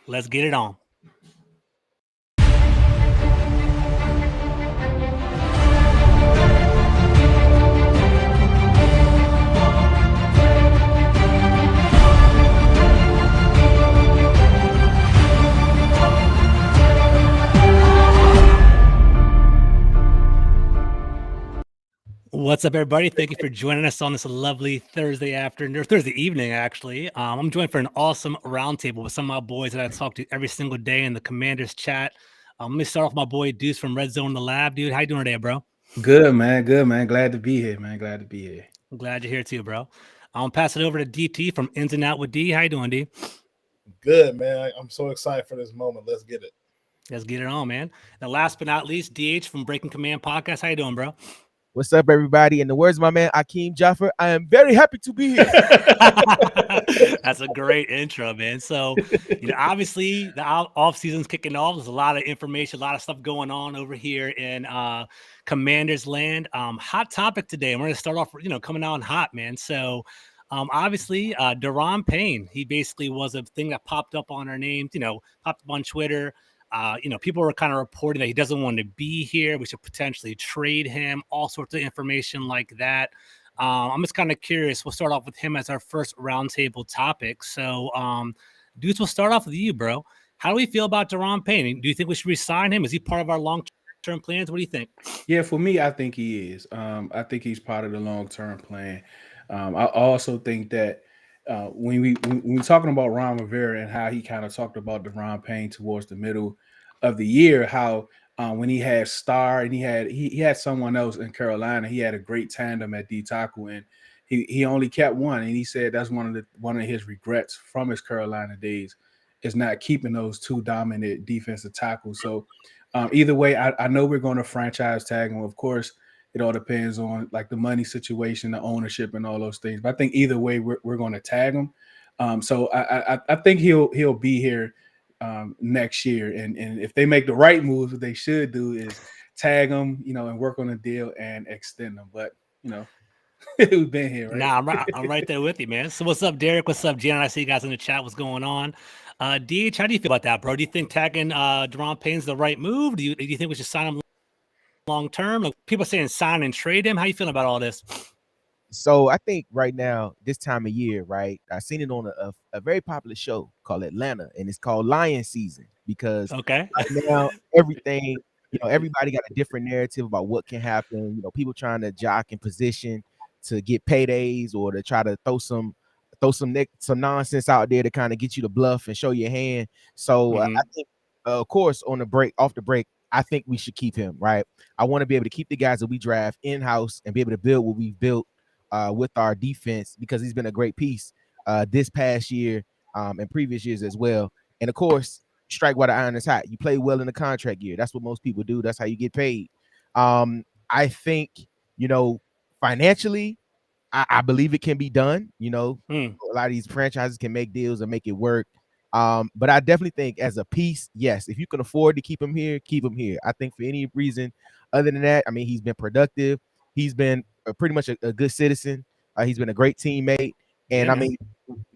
Let's get it on. What's up, everybody? Thank you for joining us on this lovely Thursday afternoon, or Thursday evening, actually. I'm joined for an awesome roundtable with some of my boys that I talk to every single day in the Commanders chat. Let me start off with my boy Deuce from Red Zone the Lab. Dude, how you doing today, bro? Good, man. Good, man. Glad to be here, man. Glad to be here. I'm glad you're here too, bro. I'm pass it over to DT from Ins and Out with D. How you doing, D? Good, man. I'm so excited for this moment. Let's get it. Let's get it on, man. And last but not least, DH from Breaking Command Podcast. How you doing, bro? What's up, everybody? In the words of my man Akeem Jaffer, I am very happy to be here. That's a great intro, man. So, obviously the off season's kicking off. There's a lot of information, a lot of stuff going on over here in Commanders land. Hot topic today. And we're going to start off, coming out hot, man. So, obviously, Daron Payne, he basically was a thing that popped up on our names, popped up on Twitter. People were kind of reporting that he doesn't want to be here. We should potentially trade him, all sorts of information like that. I'm just kind of curious. We'll start off with him as our first roundtable topic. So, Deuce, we'll start off with you, bro. How do we feel about Daron Payne? Do you think we should resign him? Is he part of our long-term plans? What do you think? Yeah, for me, I think he is. I think he's part of the long-term plan. I also think that when we're talking about Ron Rivera and how he kind of talked about Daron Payne towards the middle of the year, how when he had Star and he had someone else in Carolina, he had a great tandem at D tackle, and he only kept one, and he said that's one of his regrets from his Carolina days is not keeping those two dominant defensive tackles. So either way, I know we're going to franchise tag him. Of course, it all depends on like the money situation, the ownership, and all those things. But I think either way, we're going to tag him. So I think he'll be here next year. And if they make the right moves, what they should do is tag him, and work on a deal and extend them. But we've been here, right? Nah, I'm right there with you, man. So what's up, Derek? What's up, Jen? I see you guys in the chat. What's going on? DH, how do you feel about that, bro? Do you think tagging Daron Payne's the right move? Do you think we should sign him long term? Like, people saying sign and trade him. How you feeling about all this? So I think right now, this time of year, right, I seen it on a very popular show called Atlanta, and it's called Lion Season because right now everything, everybody got a different narrative about what can happen. People trying to jock in position to get paydays or to try to throw some nonsense out there to kind of get you to bluff and show your hand. So I think, of course, off the break, I think we should keep him, right? I want to be able to keep the guys that we draft in-house and be able to build what we've built with our defense because he's been a great piece this past year and previous years as well. And, of course, strike while the iron is hot. You play well in the contract year. That's what most people do. That's how you get paid. I think, financially, I believe it can be done. A lot of these franchises can make deals and make it work. But I definitely think as a piece, yes, if you can afford to keep him here, keep him here. I think for any reason other than that, I mean, he's been productive. He's been pretty much a good citizen. He's been a great teammate. And I mean,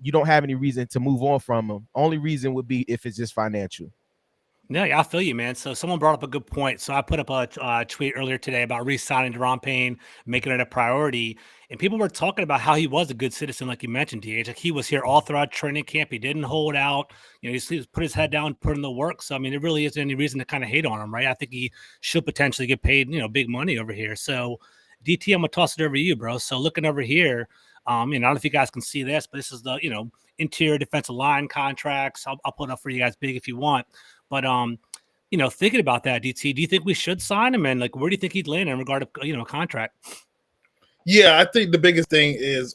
you don't have any reason to move on from him. Only reason would be if it's just financial. Yeah, I feel you, man. So someone brought up a good point. So I put up a tweet earlier today about re-signing Daron Payne, making it a priority. And people were talking about how he was a good citizen, like you mentioned, DH. Like he was here all throughout training camp. He didn't hold out. He put his head down, put in the work. So, I mean, there really isn't any reason to kind of hate on him, right? I think he should potentially get paid, big money over here. So, DT, I'm going to toss it over to you, bro. So looking over here, I don't know if you guys can see this, but this is the, interior defensive line contracts. I'll put it up for you guys big if you want. But, thinking about that, DT, do you think we should sign him? And like, where do you think he'd land in regard to, a contract? Yeah, I think the biggest thing is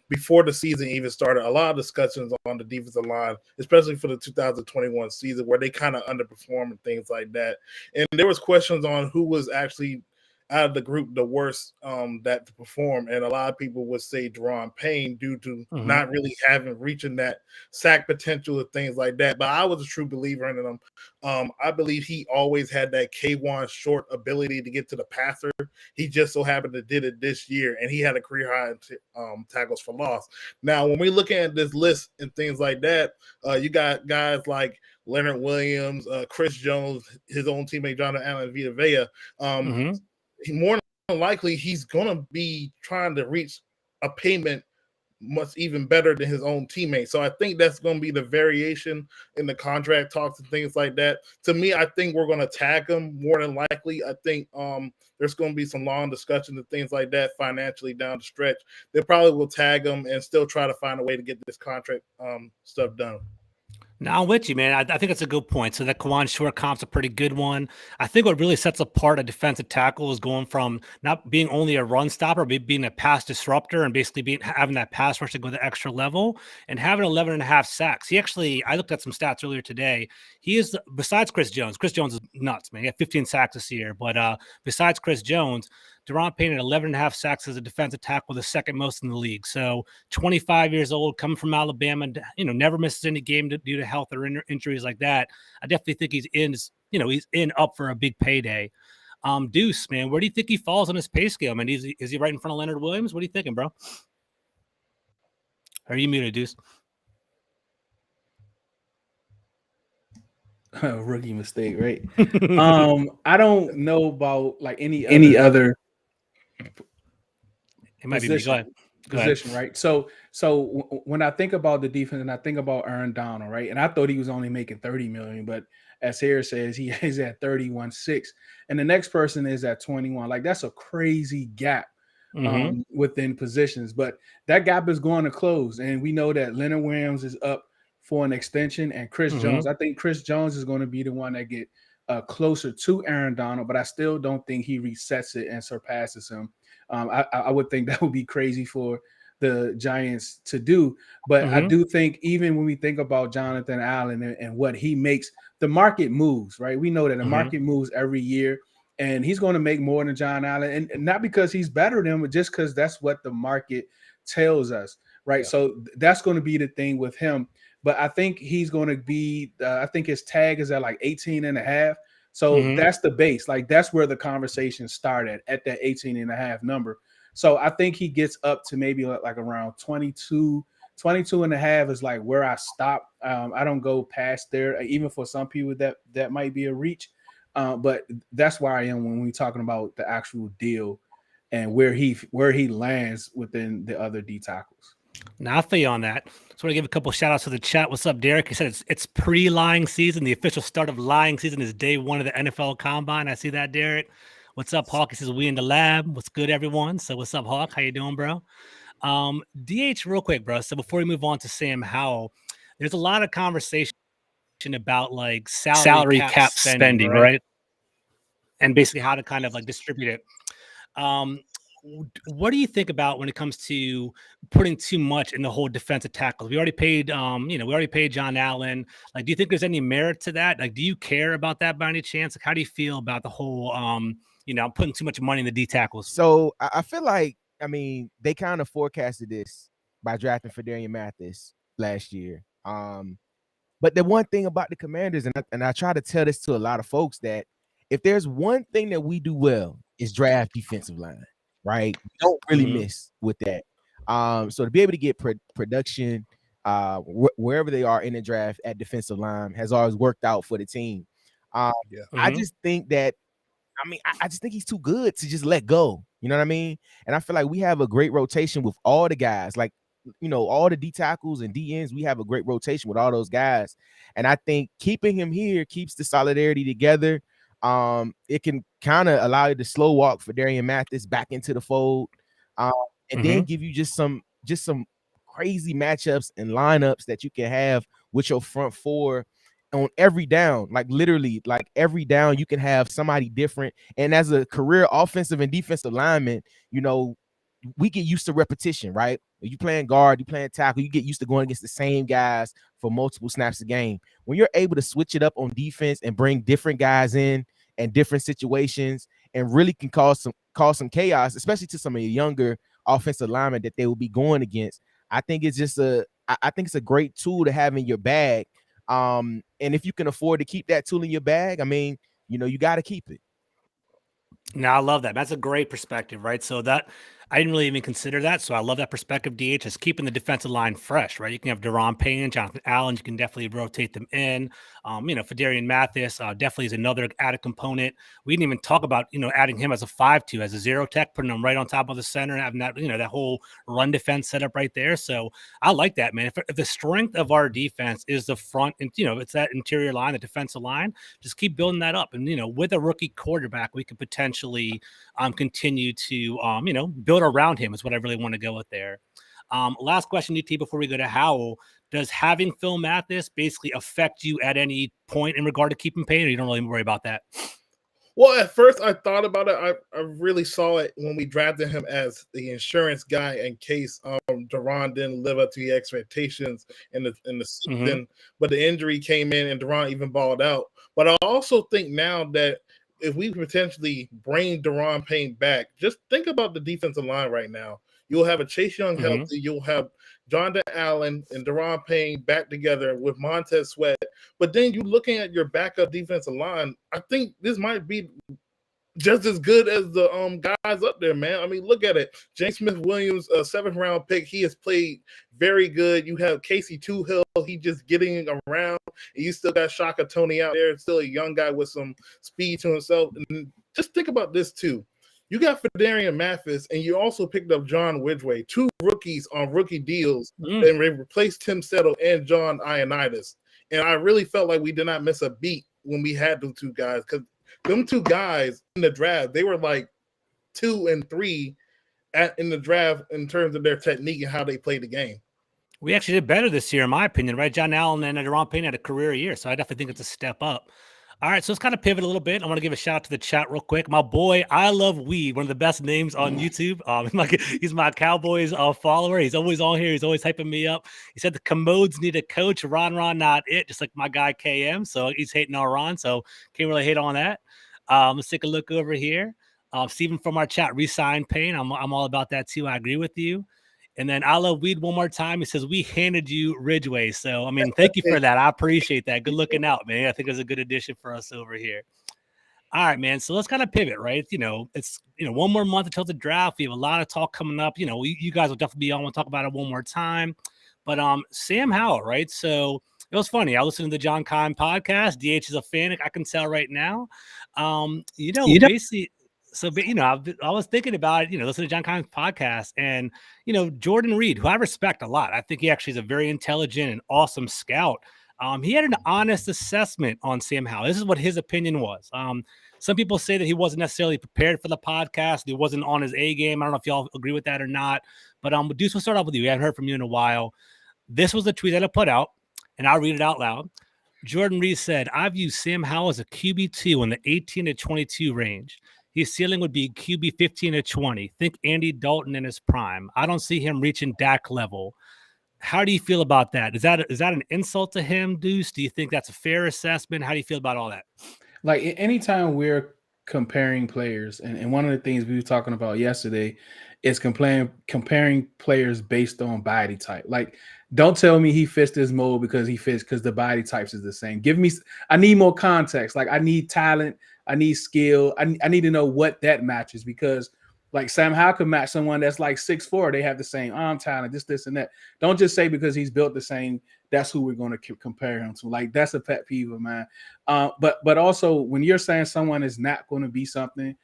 before the season even started, a lot of discussions on the defensive line, especially for the 2021 season, where they kind of underperform and things like that. And there was questions on who was actually out of the group the worst that to perform, and a lot of people would say Daron Payne due to not really reaching that sack potential and things like that. But I was a true believer in him. I believe he always had that K1 short ability to get to the passer. He just so happened to did it this year, and he had a career high in tackles for loss. Now, when we look at this list and things like that, you got guys like Leonard Williams, Chris Jones, his own teammate Jonathan Allen Vita Vea. More than likely, he's going to be trying to reach a payment much even better than his own teammate. So I think that's going to be the variation in the contract talks and things like that. To me, I think we're going to tag him more than likely. I think there's going to be some long discussions and things like that financially down the stretch. They probably will tag him and still try to find a way to get this contract stuff done. No, I'm with you, man. I think that's a good point. So that Kawan Short comp's a pretty good one. I think what really sets apart a defensive tackle is going from not being only a run stopper, but being a pass disruptor and basically having that pass rush to go the extra level and having 11.5 sacks. He actually, I looked at some stats earlier today. He is, besides Chris Jones is nuts, man. He had 15 sacks this year. But besides Chris Jones, Daron Payne at 11.5 sacks as a defensive tackle, the second most in the league. So 25 years old, coming from Alabama, never misses any game due to health or injuries like that. I definitely think he's in up for a big payday. Deuce, man, where do you think he falls on his pay scale, man? Is he right in front of Leonard Williams? What are you thinking, bro? Are you muted, Deuce? Rookie mistake, right? I don't know about like any other it might position, be position, right? So when I think about the defense and I think about Aaron Donald, right? And I thought he was only making $30 million, but as Harris says, he is at 31.6, and the next person is at 21. Like that's a crazy gap within positions, but that gap is going to close, and we know that Leonard Williams is up for an extension, and Chris Jones. I think Chris Jones is going to be the one that get closer to Aaron Donald, but I still don't think he resets it and surpasses him. I would think that would be crazy for the Giants to do, but I do think even when we think about Jonathan Allen and what he makes, the market moves, right? We know that the market moves every year, and he's going to make more than John Allen, and not because he's better than him, but just because that's what the market tells us, right? Yeah. So that's going to be the thing with him. But I think he's going to be, I think his tag is at like 18.5. So that's the base. Like that's where the conversation started at that 18.5 number. So I think he gets up to maybe like around 22.5 is like where I stop. I don't go past there, even for some people that might be a reach. But that's where I am when we're talking about the actual deal and where he lands within the other D tackles. Now I feel you on that. So I want to give a couple shout outs to the chat. What's up, Derek? He said it's pre-lying season. The official start of lying season is day 1 of the NFL Combine. I see that, Derek. What's up, Hawk? He says we in the lab. What's good, everyone? So what's up, Hawk? How you doing, bro? DH, real quick, bro. So before we move on to Sam Howell, there's a lot of conversation about like salary cap spending, right? And basically how to kind of like distribute it. What do you think about when it comes to putting too much in the whole defensive tackles? We already paid, John Allen. Like, do you think there's any merit to that? Like, do you care about that by any chance? Like, how do you feel about the whole, putting too much money in the D tackles? So I feel like, they kind of forecasted this by drafting Fedarian Mathis last year. But the one thing about the Commanders, and I try to tell this to a lot of folks, that if there's one thing that we do well is draft defensive line. Right, we don't really miss with that. So to be able to get production wherever they are in the draft at defensive line has always worked out for the team. I just think that, I just think he's too good to just let go. You know what I mean? And I feel like we have a great rotation with all the guys, like all the D tackles and D ends. We have a great rotation with all those guys, and I think keeping him here keeps the solidarity together. It can kind of allow you to slow walk for Fedarian Mathis back into the fold, and then give you just some crazy matchups and lineups that you can have with your front four on every down. Like literally, like every down you can have somebody different. And as a career offensive and defensive lineman, we get used to repetition, right? When you playing guard, you playing tackle, you get used to going against the same guys for multiple snaps a game. When you're able to switch it up on defense and bring different guys in and different situations, and really can cause some chaos, especially to some of the younger offensive linemen that they will be going against. I think it's just I think it's a great tool to have in your bag. And if you can afford to keep that tool in your bag, I mean, you got to keep it. Now, I love that. That's a great perspective, right? So that I didn't really even consider that. So I love that perspective, DH, is keeping the defensive line fresh, right? You can have Daron Payne, Jonathan Allen. You can definitely rotate them in. Fadarian Mathis definitely is another added component. We didn't even talk about, adding him as a 5-2, as a zero tech, putting him right on top of the center and having that, that whole run defense set up right there. So I like that, man. If the strength of our defense is the front, and, it's that interior line, the defensive line, just keep building that up. And, with a rookie quarterback, we could potentially continue to, build around him is what I really want to go with there. Last question, UT, before we go to Howell. Does having Phil Mathis basically affect you at any point in regard to keeping Payne, or you don't really worry about that? Well, at first I thought about it. I really saw it when we drafted him as the insurance guy in case Daron didn't live up to the expectations in the season. Mm-hmm. But the injury came in and Daron even balled out. But I also think now that if we potentially bring Daron Payne back, just think about the defensive line right now. You'll have a Chase Young healthy. You'll have Jonathan Allen and Daron Payne back together with Montez Sweat. But then you're looking at your backup defensive line. I think this might be just as good as the guys up there, man. I mean, look at it. James Smith-Williams, a 7th-round pick. He has played very good. You have Casey Toohill. He just getting around. And you still got Shaka Tony out there. Still a young guy with some speed to himself. And just think about this, too. You got Fadarian Mathis, and you also picked up John Widgway, 2 rookies on rookie deals, and replaced Tim Settle and John Ioannidis. And I really felt like we did not miss a beat when we had those 2 guys, because them 2 guys in the draft, they were like 2 and 3 in the draft in terms of their technique and how they play the game. We actually did better this year, in my opinion, right? John Allen and Daron Payne had a career year, so I definitely think it's a step up. All right, so let's kind of pivot a little bit. I want to give a shout out to the chat real quick. My boy, I Love Weed, one of the best names on YouTube. He's my Cowboys follower. He's always on here. He's always hyping me up. He said the Commodes need a coach. Ron, not it, just like my guy KM. So he's hating on Ron, so can't really hate on that. Let's take a look over here. Steven from our chat, re-sign Payne. I'm all about that too. I agree with you. And then I Love Weed one more time. He says, we handed you Ridgeway. So, I mean, thank you for that. I appreciate that. Good looking out, man. I think it's a good addition for us over here. All right, man. So let's kind of pivot, right? It's, one more month until the draft. We have a lot of talk coming up. You guys will definitely be on. We'll talk about it one more time. But Sam Howell, right? So it was funny. I listened to the John Kine podcast. DH is a fan. I can tell right now. Basically... So, I was thinking about it, listening to John Kine's podcast, and, Jordan Reed, who I respect a lot. I think he actually is a very intelligent and awesome scout. He had an honest assessment on Sam Howell. This is what his opinion was. Some people say that he wasn't necessarily prepared for the podcast. He wasn't on his A game. I don't know if y'all agree with that or not. But Deuce, we'll start off with you. We haven't heard from you in a while. This was the tweet that I put out, and I'll read it out loud. Jordan Reed said, I view Sam Howell as a QB2 in the 18 to 22 range. His ceiling would be QB 15 to 20. Think Andy Dalton in his prime. I don't see him reaching Dak level. How do you feel about that? Is that an insult to him, Deuce? Do you think that's a fair assessment? How do you feel about all that? Like, anytime we're comparing players, and one of the things we were talking about yesterday is comparing players based on body type. Like, don't tell me he fits this mold because the body types is the same. I need more context. Like, I need talent. I need skill. I need to know what that matches, because like Sam Howell could match someone that's like 6'4". They have the same arm talent, this, and that. Don't just say because he's built the same, that's who we're going to compare him to. Like, that's a pet peeve of mine. But also when you're saying someone is not going to be something,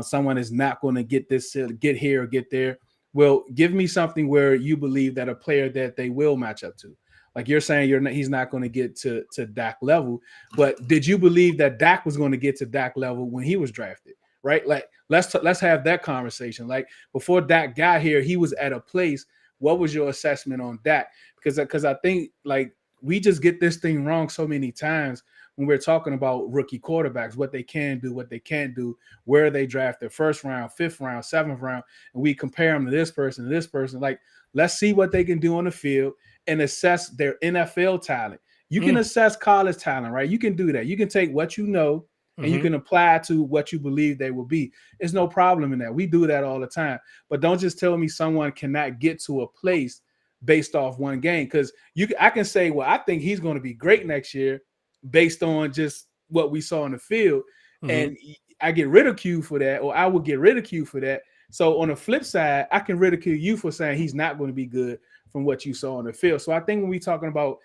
someone is not going to get here or get there. Well, give me something where you believe that a player that they will match up to. Like you're saying, he's not going to get to Dak level, but did you believe that Dak was going to get to Dak level when he was drafted? Right? Like, let's have that conversation. Like, before Dak got here, he was at a place. What was your assessment on Dak? Because I think, like, we just get this thing wrong so many times when we're talking about rookie quarterbacks, what they can do, what they can't do, where they draft their 1st round, 5th round, 7th round, and we compare them to this person, Like, let's see what they can do on the field and assess their NFL talent. You can assess college talent, right? You can do that. You can take what you know and you can apply to what you believe they will be. There's no problem in that. We do that all the time. But don't just tell me someone cannot get to a place based off one game, because I can say, well, I think he's going to be great next year based on just what we saw in the field, and I get ridiculed for that, or I will get ridiculed for that. So on the flip side, I can ridicule you for saying he's not going to be good from what you saw on the field. So I think when we talking about,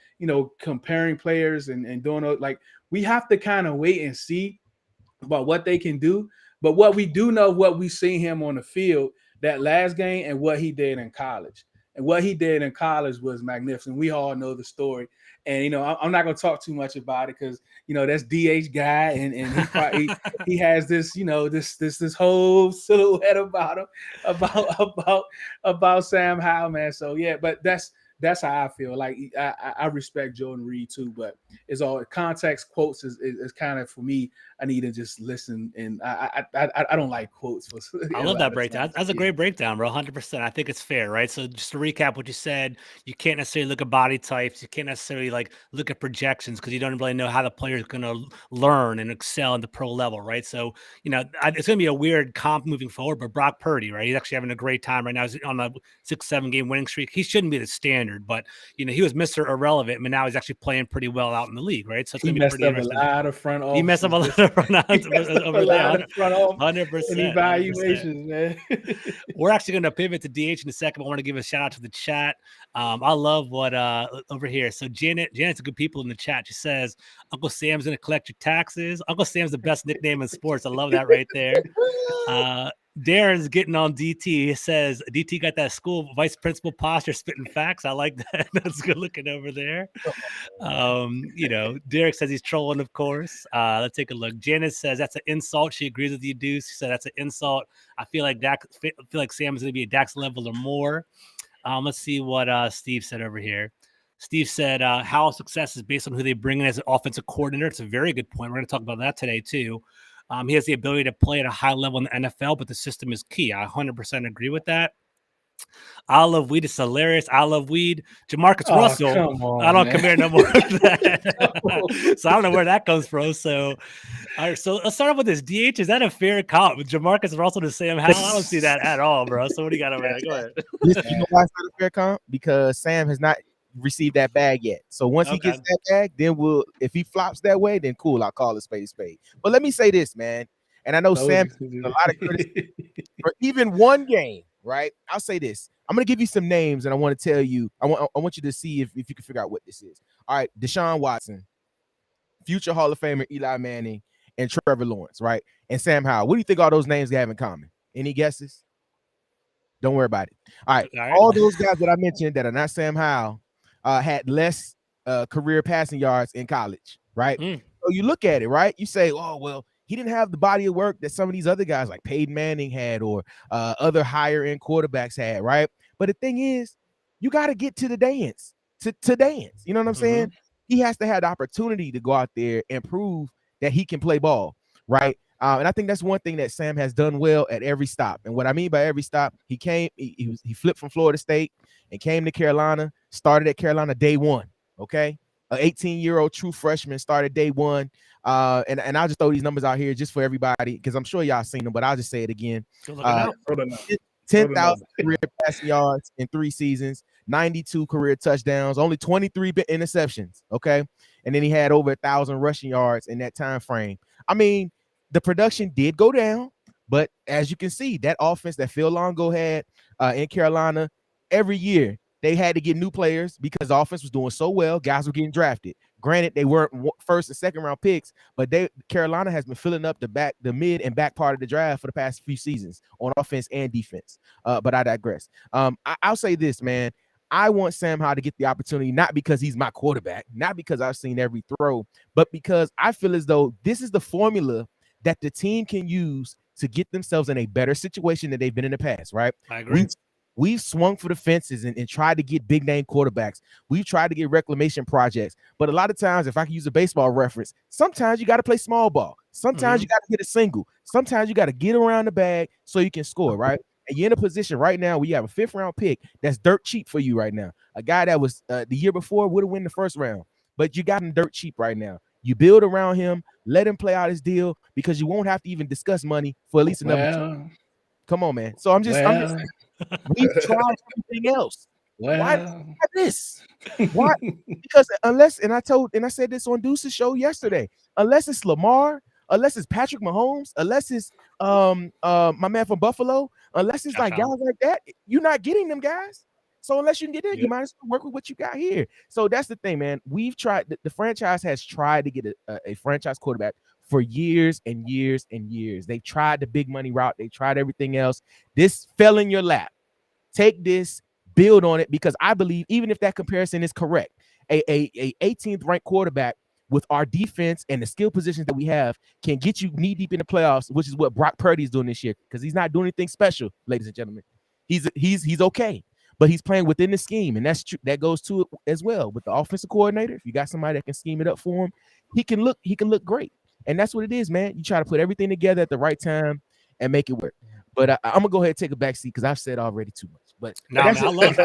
comparing players and doing it, like, we have to kind of wait and see about what they can do. But what we do know, what we seen him on the field that last game and what he did in college. And what he did in college was magnificent. We all know the story. And, I'm not going to talk too much about it because, that's DH guy. And he probably, he has this, this whole silhouette about him, about Sam Howell, man. So, yeah, but that's how I feel. Like, I respect Jordan Reed too, but it's all context. Quotes is kind of, for me, I need to just listen, and I don't like quotes. I love that breakdown. That's a great breakdown, bro. 100%. I think it's fair, right? So just to recap what you said, you can't necessarily look at body types. You can't necessarily look at projections because you don't really know how the player is going to learn and excel at the pro level, right? So, it's going to be a weird comp moving forward, but Brock Purdy, right? He's actually having a great time right now. He's on a 6-7 game winning streak. He shouldn't be the standard, but, he was Mr. Irrelevant, but now he's actually playing pretty well out in the league, right? So it's going to be pretty interesting. A lot of front office. He messed up a lot of front office. Over there, 100% evaluations, 100%. Man. We're actually going to pivot to DH in a second. I want to give a shout out to the chat. I love what over here. So Janet's a good people in the chat. She says Uncle Sam's going to collect your taxes. Uncle Sam's the best nickname in sports. I love that right there. Darren's getting on DT. He says DT got that school vice principal posture, spitting facts. I like that. That's good looking over there. Derek says he's trolling, of course. Let's take a look. Janice says that's an insult. She agrees with you, Deuce. She said that's an insult. I feel like Sam is going to be a Dax level or more. Let's see what Steve said over here. Steve said Howell's success is based on who they bring in as an offensive coordinator. It's a very good point. We're going to talk about that today too. He has the ability to play at a high level in the NFL, but the system is key. I 100% agree with that. I love weed. It's hilarious. I love weed. Jamarcus Russell. I don't compare no more to that. So I don't know where that comes from. So, all right. So let's start off with this. DH, is that a fair comp with Jamarcus Russell to Sam Howell? I don't see that at all, bro. So what do you got over there? Go ahead. You know why it's not a fair comp? Because Sam has not received that bag yet. So once he gets that bag, then if he flops that way, then cool, I'll call a spade a spade. But let me say this, man. And I know Sam has a lot of criticism for even one game, right? I'll say this. I'm going to give you some names, and I want to tell you, I want you to see if you can figure out what this is. All right, Deshaun Watson, future Hall of Famer Eli Manning, and Trevor Lawrence, right? And Sam Howell. What do you think all those names have in common? Any guesses? Don't worry about it. All right. All those guys that I mentioned that are not Sam Howell had less career passing yards in college, right? So you look at it, right? You say, oh, well, he didn't have the body of work that some of these other guys like Peyton Manning had or other higher end quarterbacks had, right? But the thing is, you got to get to the dance, to dance. You know what I'm saying? He has to have the opportunity to go out there and prove that he can play ball, right? And I think that's one thing that Sam has done well at every stop. And what I mean by every stop, he flipped from Florida State and came to Carolina, started at Carolina day one, okay? An 18-year-old true freshman started day one. And I'll just throw these numbers out here just for everybody because I'm sure y'all seen them, but I'll just say it again. 10,000 career passing yards in 3 seasons, 92 career touchdowns, only 23 interceptions, okay? And then he had over 1,000 rushing yards in that time frame. I mean, the production did go down, but as you can see, that offense that Phil Longo had in Carolina, every year they had to get new players because the offense was doing so well. Guys were getting drafted. Granted, they weren't first and second round picks, but Carolina has been filling up the mid and back part of the draft for the past few seasons on offense and defense. But I digress. I'll say this, man. I want Sam Howell to get the opportunity, not because he's my quarterback, not because I've seen every throw, but because I feel as though this is the formula that the team can use to get themselves in a better situation than they've been in the past, right? I agree. We've swung for the fences and tried to get big name quarterbacks. We've tried to get reclamation projects. But a lot of times, if I can use a baseball reference, sometimes you got to play small ball. Sometimes you got to hit a single. Sometimes you got to get around the bag so you can score, right? And you're in a position right now where you have a 5th round pick that's dirt cheap for you right now. A guy that was the year before would have won the 1st round, but you got him dirt cheap right now. You build around him, let him play out his deal, because you won't have to even discuss money for at least another 2. Come on, man. So I'm just saying, we've tried everything else. Why this? Why? Because unless, and I said this on Deuce's show yesterday, unless it's Lamar, unless it's Patrick Mahomes, unless it's my man from Buffalo, unless it's like guys like that, you're not getting them guys. So unless you can get in, you might as well work with what you got here. So that's the thing, man. We've tried, the franchise has tried to get a franchise quarterback for years and years and years. They tried the big money route. They tried everything else. This fell in your lap. Take this, build on it, because I believe even if that comparison is correct, a 18th ranked quarterback with our defense and the skill positions that we have can get you knee deep in the playoffs, which is what Brock Purdy is doing this year, because he's not doing anything special, ladies and gentlemen. He's okay, but he's playing within the scheme, and that's true. That goes to it as well with the offensive coordinator. If you got somebody that can scheme it up for him, he can look great, and that's what it is, man. You try to put everything together at the right time and make it work. But I'm gonna go ahead and take a back seat because I've said already too much. But no, man, I love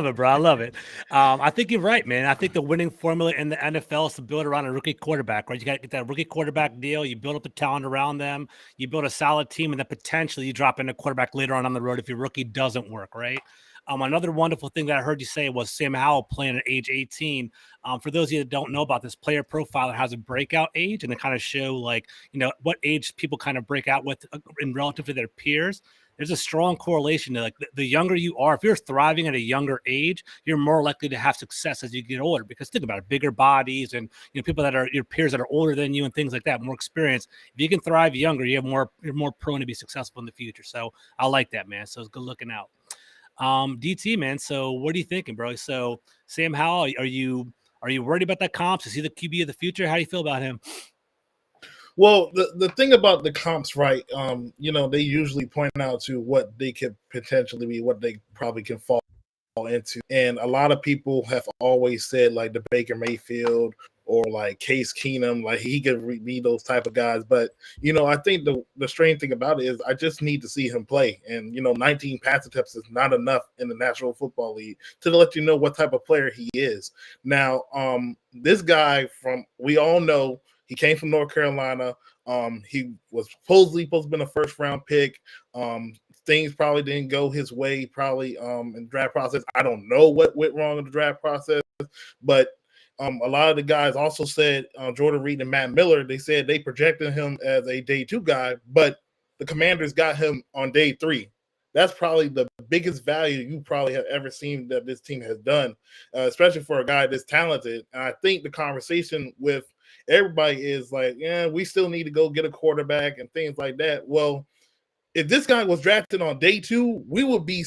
it, bro. I love it. I think you're right, man. I think the winning formula in the NFL is to build around a rookie quarterback, right? You got to get that rookie quarterback deal. You build up the talent around them. You build a solid team, and then potentially you drop in a quarterback later on the road if your rookie doesn't work, right? Another wonderful thing that I heard you say was Sam Howell playing at age 18. For those of you that don't know about this, player profiler has a breakout age, and they kind of show like, what age people kind of break out with in relative to their peers. There's a strong correlation to like the younger you are. If you're thriving at a younger age, you're more likely to have success as you get older, because think about it, bigger bodies and people that are your peers that are older than you and things like that, more experience. If you can thrive younger, you're more prone to be successful in the future. So I like that, man. So it's good looking out. DT, man. So what are you thinking, bro? So Sam Howell, are you worried about that comps? Is he the QB of the future? How do you feel about him? Well, the thing about the comps, right? They usually point out to what they could potentially be, what they probably can fall into. And a lot of people have always said like the Baker Mayfield or like Case Keenum, like he could be those type of guys. But, I think the strange thing about it is I just need to see him play. And, 19 pass attempts is not enough in the National Football League to let you know what type of player he is. Now, this guy we all know, he came from North Carolina. He was supposed to be a first-round pick. Things probably didn't go his way, probably in the draft process. I don't know what went wrong in the draft process, but a lot of the guys also said, Jordan Reed and Matt Miller, they said they projected him as a day 2 guy, but the Commanders got him on day 3. That's probably the biggest value you probably have ever seen that this team has done, especially for a guy this talented. And I think the conversation with everybody is like, yeah, we still need to go get a quarterback and things like that. Well, if this guy was drafted on day 2, we would be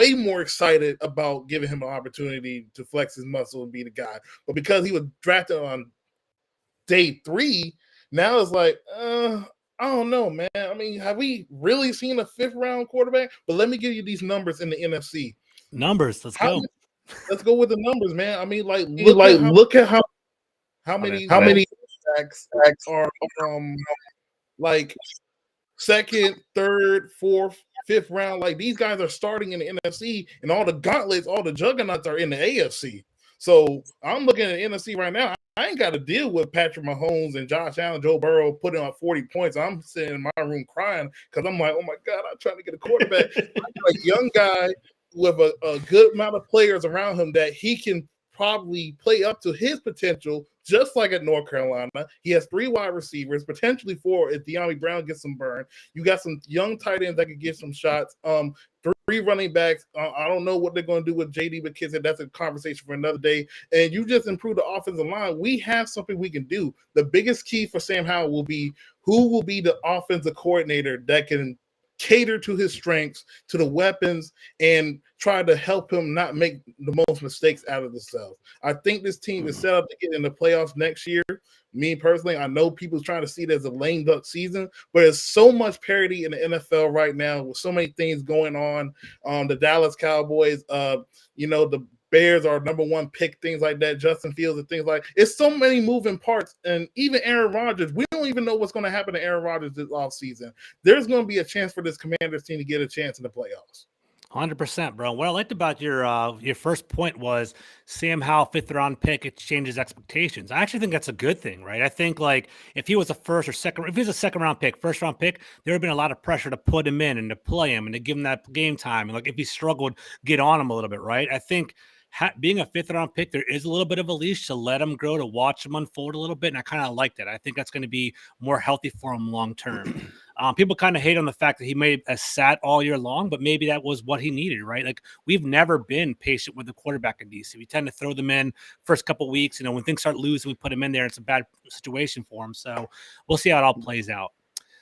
way more excited about giving him an opportunity to flex his muscle and be the guy. But because he was drafted on day 3, now it's like, I don't know, man. I mean, have we really seen a 5th round quarterback? But let me give you these numbers in the NFC. Numbers, let's go. Let's go with the numbers, man. I mean, look at how many sacks are like 2nd, 3rd, 4th, 5th round. Like these guys are starting in the NFC, and all the gauntlets, all the juggernauts are in the AFC. So I'm looking at the NFC right now. I ain't got to deal with Patrick Mahomes and Josh Allen, Joe Burrow putting on 40 points. I'm sitting in my room crying because I'm like, oh my God, I'm trying to get a quarterback. A young guy with a good amount of players around him that he can probably play up to his potential, just like at North Carolina. He has 3 wide receivers, potentially 4 if De'Ami Brown gets some burn. You got some young tight ends that could get some shots. 3 running backs. I don't know what they're going to do with J.D. McKissick. That's a conversation for another day. And you just improve the offensive line. We have something we can do. The biggest key for Sam Howell will be who will be the offensive coordinator that can cater to his strengths, to the weapons, and try to help him not make the most mistakes out of themselves. I think this team is set up to get in the playoffs next year. Me personally, I know people's trying to see it as a lame duck season, but there's so much parity in the NFL right now with so many things going on. The Dallas Cowboys, the Bears are number 1 pick, things like that, Justin Fields and things like it's so many moving parts. And even Aaron Rodgers, we don't even know what's going to happen to Aaron Rodgers this offseason. There's going to be a chance for this Commanders team to get a chance in the playoffs. 100%, bro. What I liked about your first point was Sam Howell, 5th-round pick. It changes expectations. I actually think that's a good thing, right? I think like if he was a first or second, if he was a 2nd-round pick, 1st-round pick, there would have been a lot of pressure to put him in and to play him and to give him that game time. And like if he struggled, get on him a little bit, right? I think being a 5th-round pick, there is a little bit of a leash to let him grow, to watch him unfold a little bit, and I kind of like that. I think that's going to be more healthy for him long term. People kind of hate on the fact that he made a sat all year long, but maybe that was what he needed, right? Like we've never been patient with the quarterback in DC. We tend to throw them in first couple weeks. When things start losing, we put him in there. It's a bad situation for him. So we'll see how it all plays out.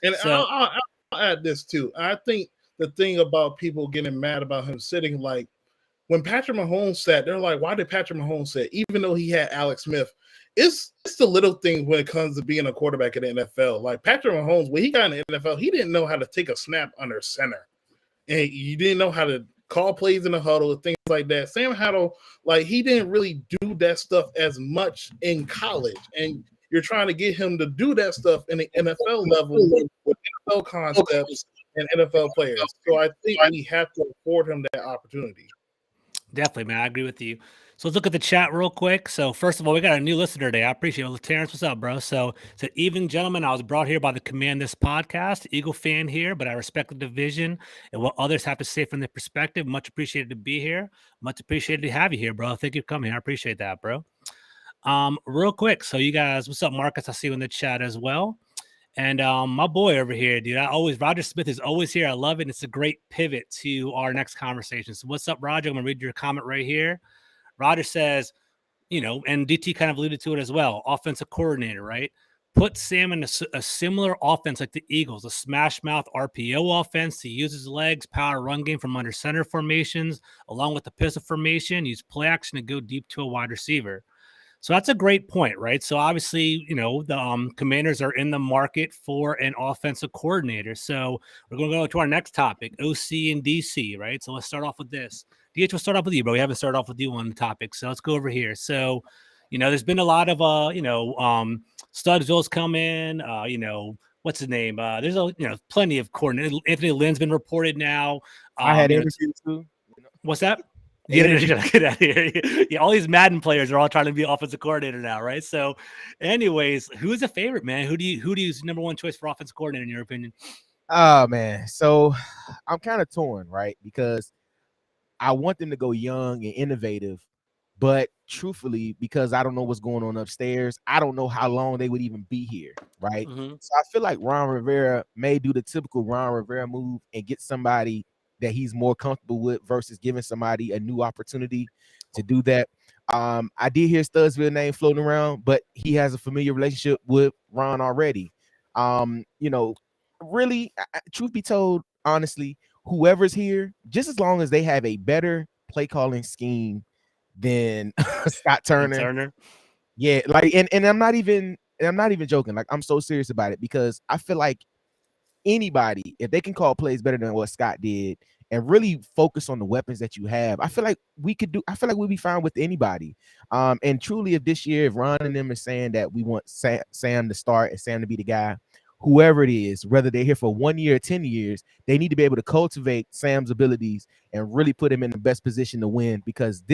And I'll add this too. I think the thing about people getting mad about him sitting, like when Patrick Mahomes sat, they're like, why did Patrick Mahomes sit? Even though he had Alex Smith, it's the little things when it comes to being a quarterback in the NFL. Like Patrick Mahomes, when he got in the NFL, he didn't know how to take a snap under center. And he didn't know how to call plays in the huddle, things like that. Sam Howell, like he didn't really do that stuff as much in college. And you're trying to get him to do that stuff in the NFL level with NFL concepts and NFL players. So I think we have to afford him that opportunity. Definitely, man. I agree with you. So let's look at the chat real quick. So first of all, we got a new listener today. I appreciate it. Terrence, what's up, bro? So evening, gentlemen. I was brought here by the Command This podcast. Eagle fan here, but I respect the division and what others have to say from their perspective. Much appreciated to be here. Much appreciated to have you here, bro. Thank you for coming. I appreciate that, bro. Real quick. So you guys, what's up, Marcus? I see you in the chat as well. And my boy over here, dude, Roger Smith is always here. I love it. And it's a great pivot to our next conversation. So what's up, Roger? I'm going to read your comment right here. Roger says, and DT kind of alluded to it as well, offensive coordinator, right? Put Sam in a similar offense like the Eagles, a smash mouth RPO offense to use his legs, power run game from under center formations, along with the pistol formation, use play action to go deep to a wide receiver. So that's a great point, right? So obviously, the Commanders are in the market for an offensive coordinator. So we're going to go to our next topic, OC and DC, right? So let's start off with this. DH, we'll start off with you, bro. We haven't started off with you on the topic. So let's go over here. So, there's been a lot of, Studesville's come in, what's his name? There's plenty of coordinators. Anthony Lynn's been reported now. I had interviews too. What's that? Yeah, get out of here. Yeah, all these Madden players are all trying to be offensive coordinator now, right? So, anyways, who's a favorite, man? Who do you use number one choice for offensive coordinator in your opinion? Oh man, so I'm kind of torn, right? Because I want them to go young and innovative, but truthfully, because I don't know what's going on upstairs, I don't know how long they would even be here, right? Mm-hmm. So I feel like Ron Rivera may do the typical Ron Rivera move and get somebody that he's more comfortable with versus giving somebody a new opportunity to do that. I did hear Studesville name floating around, but he has a familiar relationship with Ron already. Really, truth be told, honestly, whoever's here, just as long as they have a better play calling scheme than Scott Turner. Yeah, like and I'm not even joking. Like I'm so serious about it because I feel like anybody, if they can call plays better than what Scott did and really focus on the weapons that you have, I feel like we'll be fine with anybody. And truly, if this year, if Ron and them are saying that we want Sam to start and Sam to be the guy, whoever it is, whether they're here for 1 year or 10 years, they need to be able to cultivate Sam's abilities and really put him in the best position to win because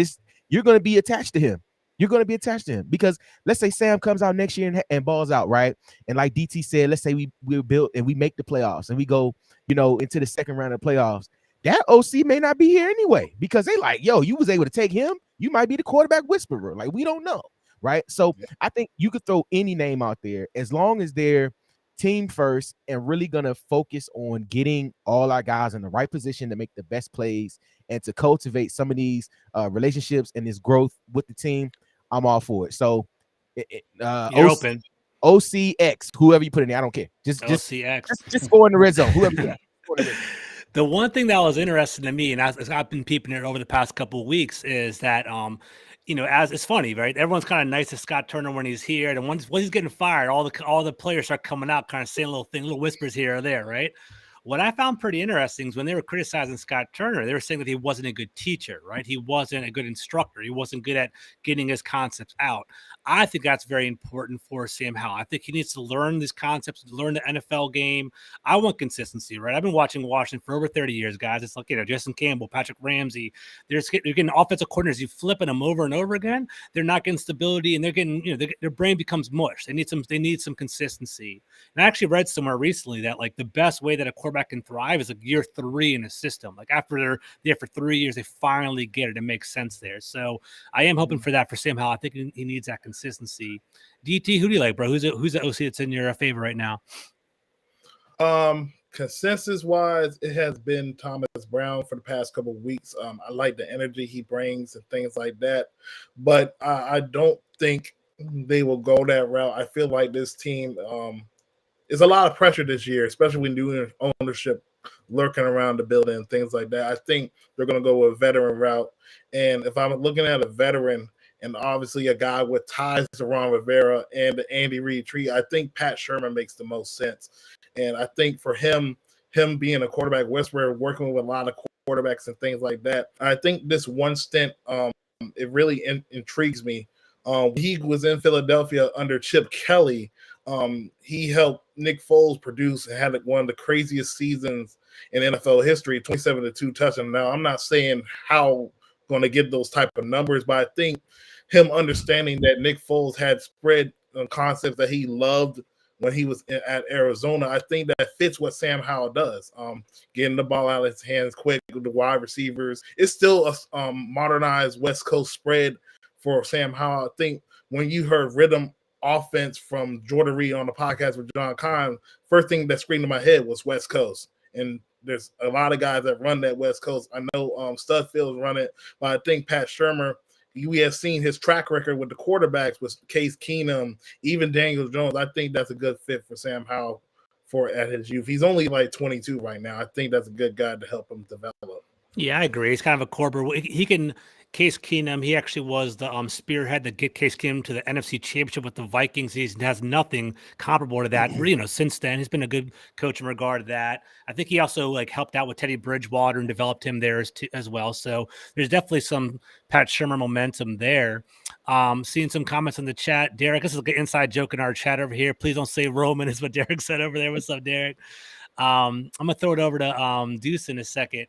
you're going to be attached to him. You're going to be attached to him because let's say Sam comes out next year and balls out, right? And like DT said, let's say we're built and we make the playoffs and we go, into the second round of playoffs. That OC may not be here anyway because they like, yo, you was able to take him. You might be the quarterback whisperer. Like, we don't know, right? So I think you could throw any name out there as long as they're team first and really going to focus on getting all our guys in the right position to make the best plays and to cultivate some of these relationships and this growth with the team. I'm all for it. So you're open. OCX, whoever you put in there, I don't care. Just OCX. Just go in the red zone. Whoever. The one thing that was interesting to me, and I've been peeping it over the past couple of weeks, is that as it's funny, right? Everyone's kind of nice to Scott Turner when he's here, and once he's getting fired, all the players start coming out, kind of saying little whispers here or there, right? What I found pretty interesting is when they were criticizing Scott Turner, they were saying that he wasn't a good teacher, right? He wasn't a good instructor. He wasn't good at getting his concepts out. I think that's very important for Sam Howell. I think he needs to learn these concepts, learn the NFL game. I want consistency, right? I've been watching Washington for over 30 years, guys. It's like, Justin Campbell, Patrick Ramsey. They're getting offensive coordinators. You flipping them over and over again. They're not getting stability, and they're getting, their brain becomes mush. They need some consistency. And I actually read somewhere recently that like the best way that a quarterback can thrive is like year 3 in a system. Like after they're there for 3 years, they finally get it. It makes sense there. So I am hoping for that for Sam Howell. I think he needs that consistency. DT, who do you like, bro? Who's the OC that's in your favor right now? Consensus wise, it has been Thomas Brown for the past couple of weeks. I like the energy he brings and things like that, but I don't think they will go that route. I feel like this team is a lot of pressure this year, especially when new ownership lurking around the building and things like that. I think they're going to go with a veteran route. And if I'm looking at a veteran and obviously a guy with ties to Ron Rivera and the Andy Reid tree, I think Pat Shermer makes the most sense. And I think for him being a quarterback whisperer, working with a lot of quarterbacks and things like that, I think this one stint, it really intrigues me. He was in Philadelphia under Chip Kelly. He helped Nick Foles produce and had one of the craziest seasons in NFL history, 27-2 touchdowns. Now, I'm not saying how going to get those type of numbers, but I think him understanding that Nick Foles had spread concepts that he loved when he was at Arizona, I think that fits what Sam Howell does. Getting the ball out of his hands quick with the wide receivers. It's still a modernized West Coast spread for Sam Howell. I think when you heard rhythm offense from Jordan Reed on the podcast with John Kahn, first thing that screamed in my head was West Coast. And there's a lot of guys that run that West Coast. I know Studfield's run it, but I think Pat Shermer, we have seen his track record with the quarterbacks with Case Keenum, even Daniel Jones. I think that's a good fit for Sam Howell at his youth. He's only like 22 right now. I think that's a good guy to help him develop. Yeah, I agree. He's kind of a corporate. He can Case Keenum. He actually was the spearhead that get Case Keenum to the NFC Championship with the Vikings. He has nothing comparable to that. Since then, he's been a good coach in regard to that. I think he also helped out with Teddy Bridgewater and developed him there as well. So there's definitely some Pat Shermer momentum there. Seeing some comments in the chat. Derek, this is an inside joke in our chat over here. Please don't say Roman is what Derek said over there. What's up, Derek? I'm gonna throw it over to Deuce in a second.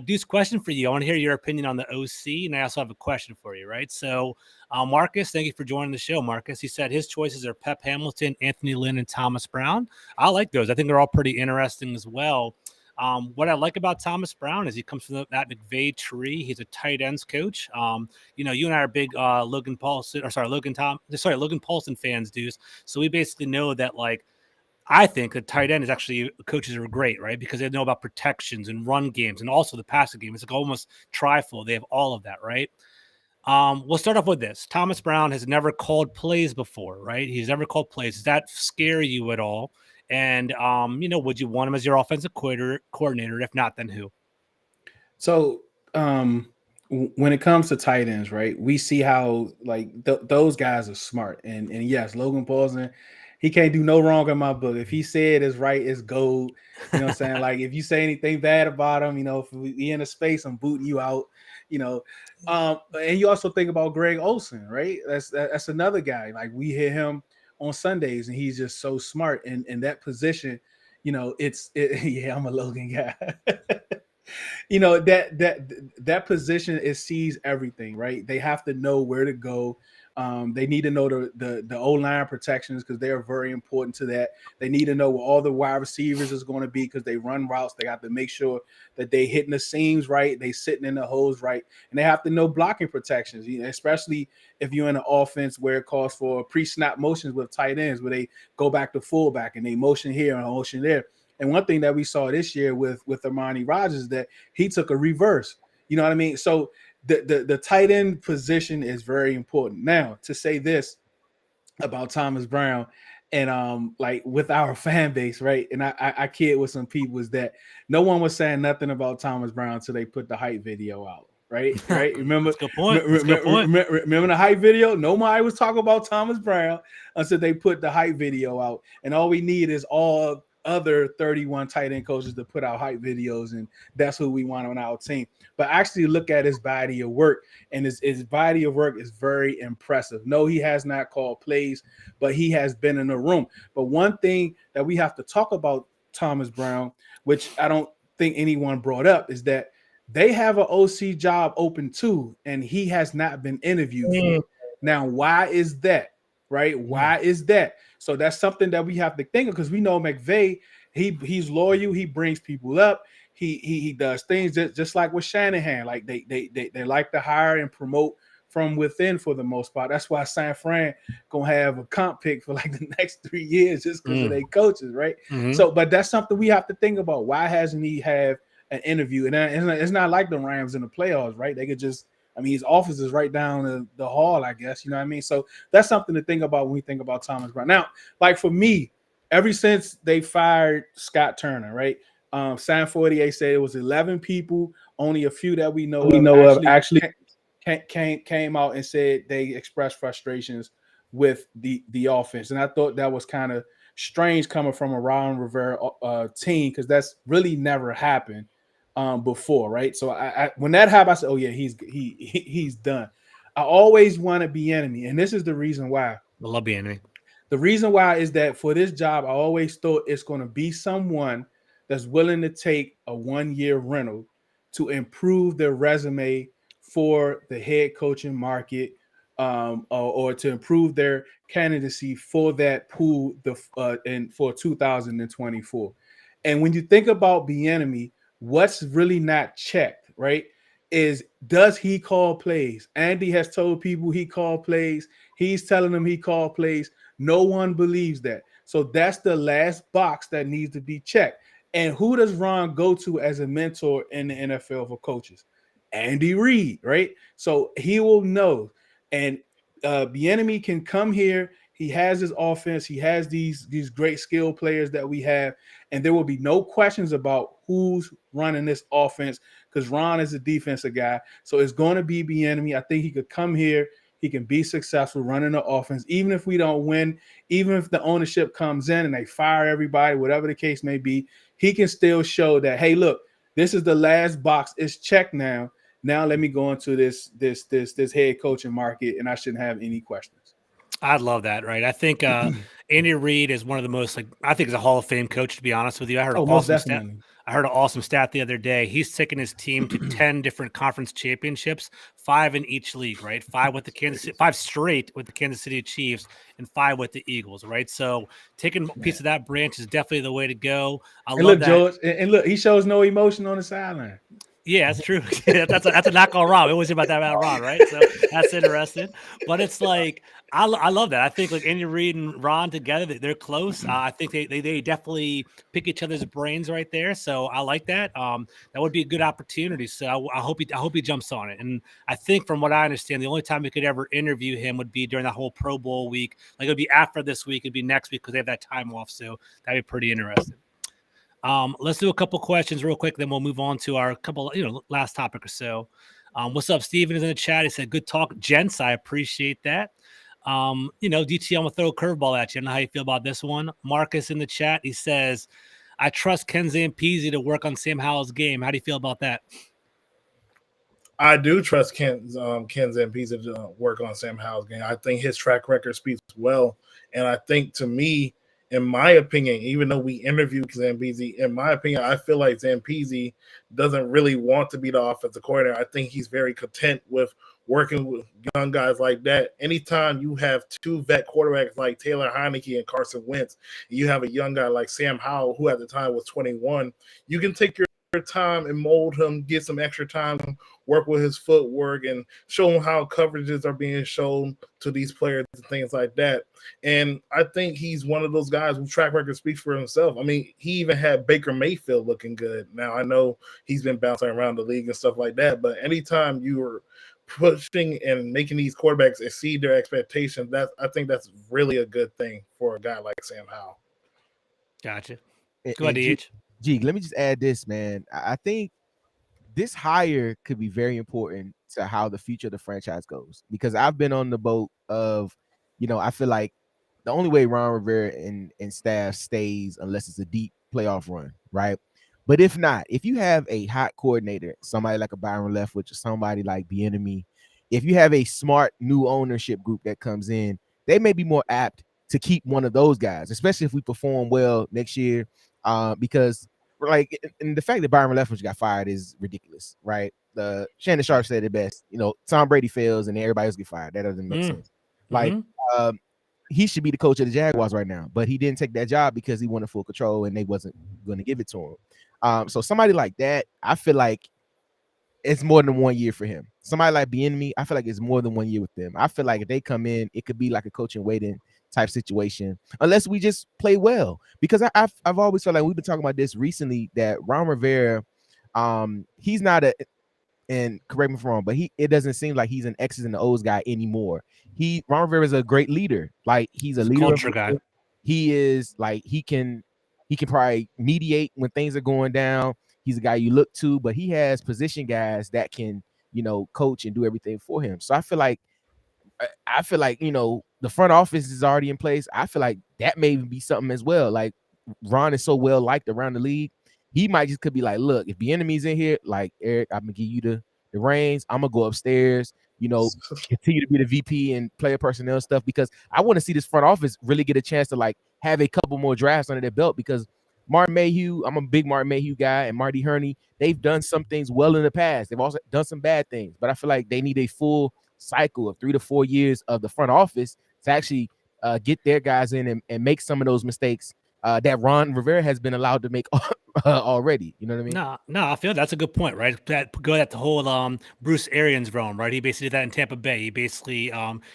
Deuce, question for you. I want to hear your opinion on the OC, and I also have a question for you, right? So, Marcus, thank you for joining the show, Marcus. He said his choices are Pep Hamilton, Anthony Lynn, and Thomas Brown. I like those. I think they're all pretty interesting as well. What I like about Thomas Brown is he comes from that McVay tree. He's a tight ends coach. You and I are big Logan Paulson fans, Deuce. So we basically know that I think the tight end is actually coaches are great, right? Because they know about protections and run games and also the passing game. It's almost trifle. They have all of that, right? We'll start off with this. Thomas Brown has never called plays before, right? He's never called plays. Does that scare you at all? And, would you want him as your offensive coordinator? If not, then who? So when it comes to tight ends, right, we see how those guys are smart. And yes, Logan Paulson, he can't do no wrong in my book. If he said it's right, it's gold. You know what I'm saying? If you say anything bad about him, if we in a space, I'm booting you out. And you also think about Greg Olsen, right? That's another guy. We hear him on Sundays, and he's just so smart. And in that position, yeah, I'm a Logan guy. That position, it sees everything, right? They have to know where to go. They need to know the O-line protections because they are very important to that. They need to know where all the wide receivers is going to be because they run routes. They have to make sure that they hitting the seams right, they sitting in the holes right, and they have to know blocking protections, especially if you're in an offense where it calls for pre-snap motions with tight ends where they go back to fullback and they motion here and motion there. And one thing that we saw this year with Armani Rogers is that he took a reverse. You know what I mean? So the tight end position is very important. Now, to say this about Thomas Brown and with our fan base, right? And I kid with some people is that no one was saying nothing about Thomas Brown until they put the hype video out. Right. Remember? That's a good point. Remember the hype video? Nobody was talking about Thomas Brown until they put the hype video out. And all we need is all other 31 tight end coaches to put out hype videos, and that's who we want on our team. But actually look at his body of work, and his body of work is very impressive. No, he has not called plays, but he has been in the room. But one thing that we have to talk about Thomas Brown, which I don't think anyone brought up, is that they have an OC job open too, and he has not been interviewed for it. Now, why is that? Right? Why is that? So that's something that we have to think of, because we know McVay, he's loyal, he brings people up, he does things just like with Shanahan. Like they like to hire and promote from within for the most part. That's why San Fran gonna have a comp pick for like the next 3 years just because of their coaches, right? So, but that's something we have to think about. Why hasn't he have an interview? And it's not like the Rams in the playoffs, right? They could just, I mean, his office is right down the hall, I guess. You know what I mean? So that's something to think about when we think about Thomas Brown. Now, like for me, ever since they fired Scott Turner, right? Sam 48 said it was 11 people, only a few that we know of actually came out and said they expressed frustrations with the offense. And I thought that was kind of strange coming from a Ron Rivera team, because that's really never happened before, right? So I when that happened, I said, oh yeah, he's done. I always want to be enemy, and this is the reason why. I love being enemy. The reason why is that for this job, I always thought it's going to be someone that's willing to take a 1-year rental to improve their resume for the head coaching market, or to improve their candidacy for that pool for 2024. And when you think about Bieniemy, what's really not checked, right, is does he call plays? Andy has told people he called plays. He's telling them he called plays. No one believes that. So that's the last box that needs to be checked. And who does Ron go to as a mentor in the NFL for coaches? Andy Reid, right? So he will know. And Bieniemy can come here. He has his offense. He has these great skill players that we have, and there will be no questions about who's running this offense, because Ron is a defensive guy. So it's going to be Bieniemy. I think he could come here. He can be successful running the offense, even if we don't win, even if the ownership comes in and they fire everybody, whatever the case may be. He can still show that, hey, look, this is the last box. It's checked now. Now let me go into this head coaching market, and I shouldn't have any questions. I'd love that, right? I think Andy Reid is one of the most, I think he's a Hall of Fame coach, to be honest with you. I heard an awesome stat the other day. He's taken his team to 10 different conference championships, 5 in each league, right? 5 straight with the Kansas City Chiefs, and 5 with the Eagles, right? So taking a piece of that branch is definitely the way to go. George, and look, he shows no emotion on the sideline. Yeah, that's true. that's a knock on Ron. We always hear about that about Ron, right? So that's interesting. But it's like I love that. I think like Andy Reid and Ron together, they're close. I think they definitely pick each other's brains right there. So I like that. That would be a good opportunity. So I hope he jumps on it. And I think from what I understand, the only time we could ever interview him would be during that whole Pro Bowl week. Like it would be after this week. It'd be next week because they have that time off. So that'd be pretty interesting. Let's do a couple questions real quick, then we'll move on to our couple, last topic or so. What's up? Steven is in the chat. He said, good talk, gents. I appreciate that. DT, I'm going to throw a curveball at you. I don't know how you feel about this one. Marcus in the chat. He says, I trust Ken Zampese to work on Sam Howell's game. How do you feel about that? I do trust Ken Zampese to work on Sam Howell's game. I think his track record speaks well. And I think, to me, in my opinion, even though we interviewed Zampese, in my opinion, I feel like Zampese doesn't really want to be the offensive coordinator. I think he's very content with working with young guys like that. Anytime you have 2 vet quarterbacks like Taylor Heineke and Carson Wentz, and you have a young guy like Sam Howell, who at the time was 21, you can take your time and mold him, get some extra time, work with his footwork, and show him how coverages are being shown to these players and things like that. And I think he's one of those guys whose track record speaks for himself. I mean, he even had Baker Mayfield looking good. Now, I know he's been bouncing around the league and stuff like that, but anytime you are pushing and making these quarterbacks exceed their expectations, I think that's really a good thing for a guy like Sam Howell. Gotcha. Go ahead, DH. Gee, let me just add this, man. I think this hire could be very important to how the future of the franchise goes, because I've been on the boat of, I feel like the only way Ron Rivera and staff stays unless it's a deep playoff run, right? But if not, if you have a hot coordinator, somebody like a Byron Leftwich or somebody like Bieniemy, if you have a smart new ownership group that comes in, they may be more apt to keep one of those guys, especially if we perform well next year. Because like, and the fact that Byron Leftwich got fired is ridiculous, right? The Shannon Sharp said it best. Tom Brady fails and everybody else get fired. That doesn't make sense. Like, he should be the coach of the Jaguars right now, but he didn't take that job because he wanted full control and they wasn't going to give it to him. So somebody like that, I feel like it's more than 1 year for him. Somebody like Bieniemy, I feel like it's more than 1 year with them. I feel like if they come in, it could be like a coach and waiting type situation, unless we just play well. Because I've always felt like we've been talking about this recently that Ron Rivera, he's not and correct me if I'm wrong, but it doesn't seem like he's an X's and the O's guy anymore. Ron Rivera is a great leader. Like, he's a leader. Culture guy. He is like he can probably mediate when things are going down. He's a guy you look to, but he has position guys that can, coach and do everything for him. So I feel like the front office is already in place. I feel like that may be something as well. Like, Ron is so well liked around the league. He might just could be like, look, if the enemy's in here, like, Eric, I'm gonna give you the reins. I'm gonna go upstairs, continue to be the VP and player personnel stuff, because I want to see this front office really get a chance to like have a couple more drafts under their belt, because Martin Mayhew, I'm a big Martin Mayhew guy, and Marty Herney, they've done some things well in the past. They've also done some bad things, but I feel like they need a full cycle of 3 to 4 years of the front office to actually get their guys in and make some of those mistakes that Ron Rivera has been allowed to make already. You know what I mean? No, I feel that's a good point, right? Go at the whole Bruce Arians realm, right? He basically did that in Tampa Bay. He basically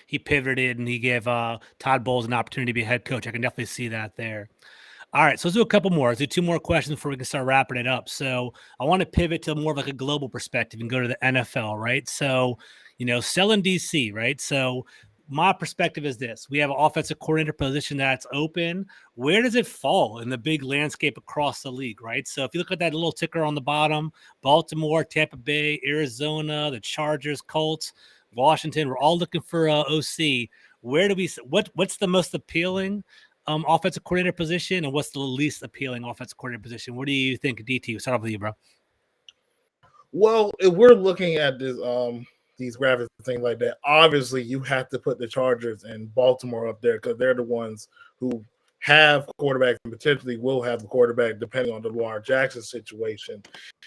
he pivoted and he gave Todd Bowles an opportunity to be a head coach. I can definitely see that there. All right, so let's do a couple more. Let's do 2 more questions before we can start wrapping it up. So I want to pivot to more of like a global perspective and go to the NFL, right? So, selling DC, right? So my perspective is this: we have an offensive coordinator position that's open. Where does it fall in the big landscape across the league, right? So if you look at that little ticker on the bottom, Baltimore, Tampa Bay, Arizona, the Chargers, Colts, Washington, we're all looking for OC. Where do we? What's the most appealing offensive coordinator position, and what's the least appealing offensive coordinator position? What do you think, DT? We'll start off with you, bro. Well, if we're looking at this, these graphics and things like that, obviously you have to put the Chargers and Baltimore up there because they're the ones who have quarterbacks and potentially will have the quarterback depending on the Lamar Jackson situation.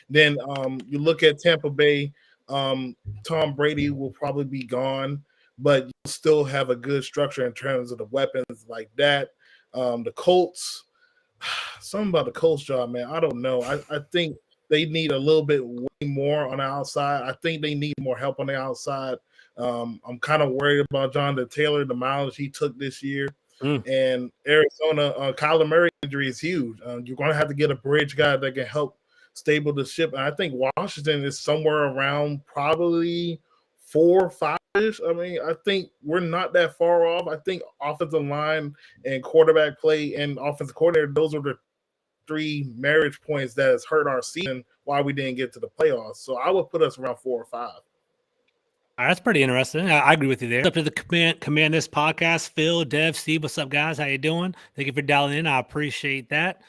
Then you look at Tampa Bay, Tom Brady will probably be gone, but you still have a good structure in terms of the weapons like that. The Colts, something about the Colts job, man. I don't know. I think they need a little bit way more on the outside. I think they need more help on the outside. I'm kind of worried about Jonathan Taylor, the mileage he took this year. And Arizona, Kyler Murray injury is huge. You're going to have to get a bridge guy that can help stable the ship. And I think Washington is somewhere around probably 4 or 5-ish. I mean, I think we're not that far off. I think offensive line and quarterback play and offensive coordinator, those are the 3 marriage points that has hurt our season why we didn't get to the playoffs. So I would put us around 4 or 5. All right, that's pretty interesting. I agree with you there. Up to the Command This podcast, Phil, Dev, Steve, what's up, guys? How you doing? Thank you for dialing in. I appreciate that.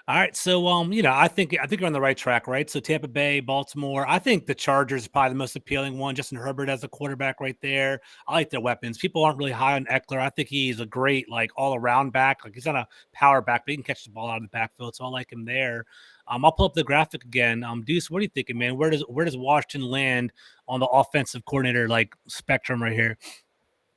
All right, so I think you're on the right track, right? So Tampa Bay, Baltimore. I think the Chargers is probably the most appealing one. Justin Herbert as a quarterback right there. I like their weapons. People aren't really high on Eckler. I think he's a great like all-around back. Like, he's not a power back, but he can catch the ball out of the backfield. So I like him there. I'll pull up the graphic again. Deuce, what are you thinking, man? Where does Washington land on the offensive coordinator like spectrum right here?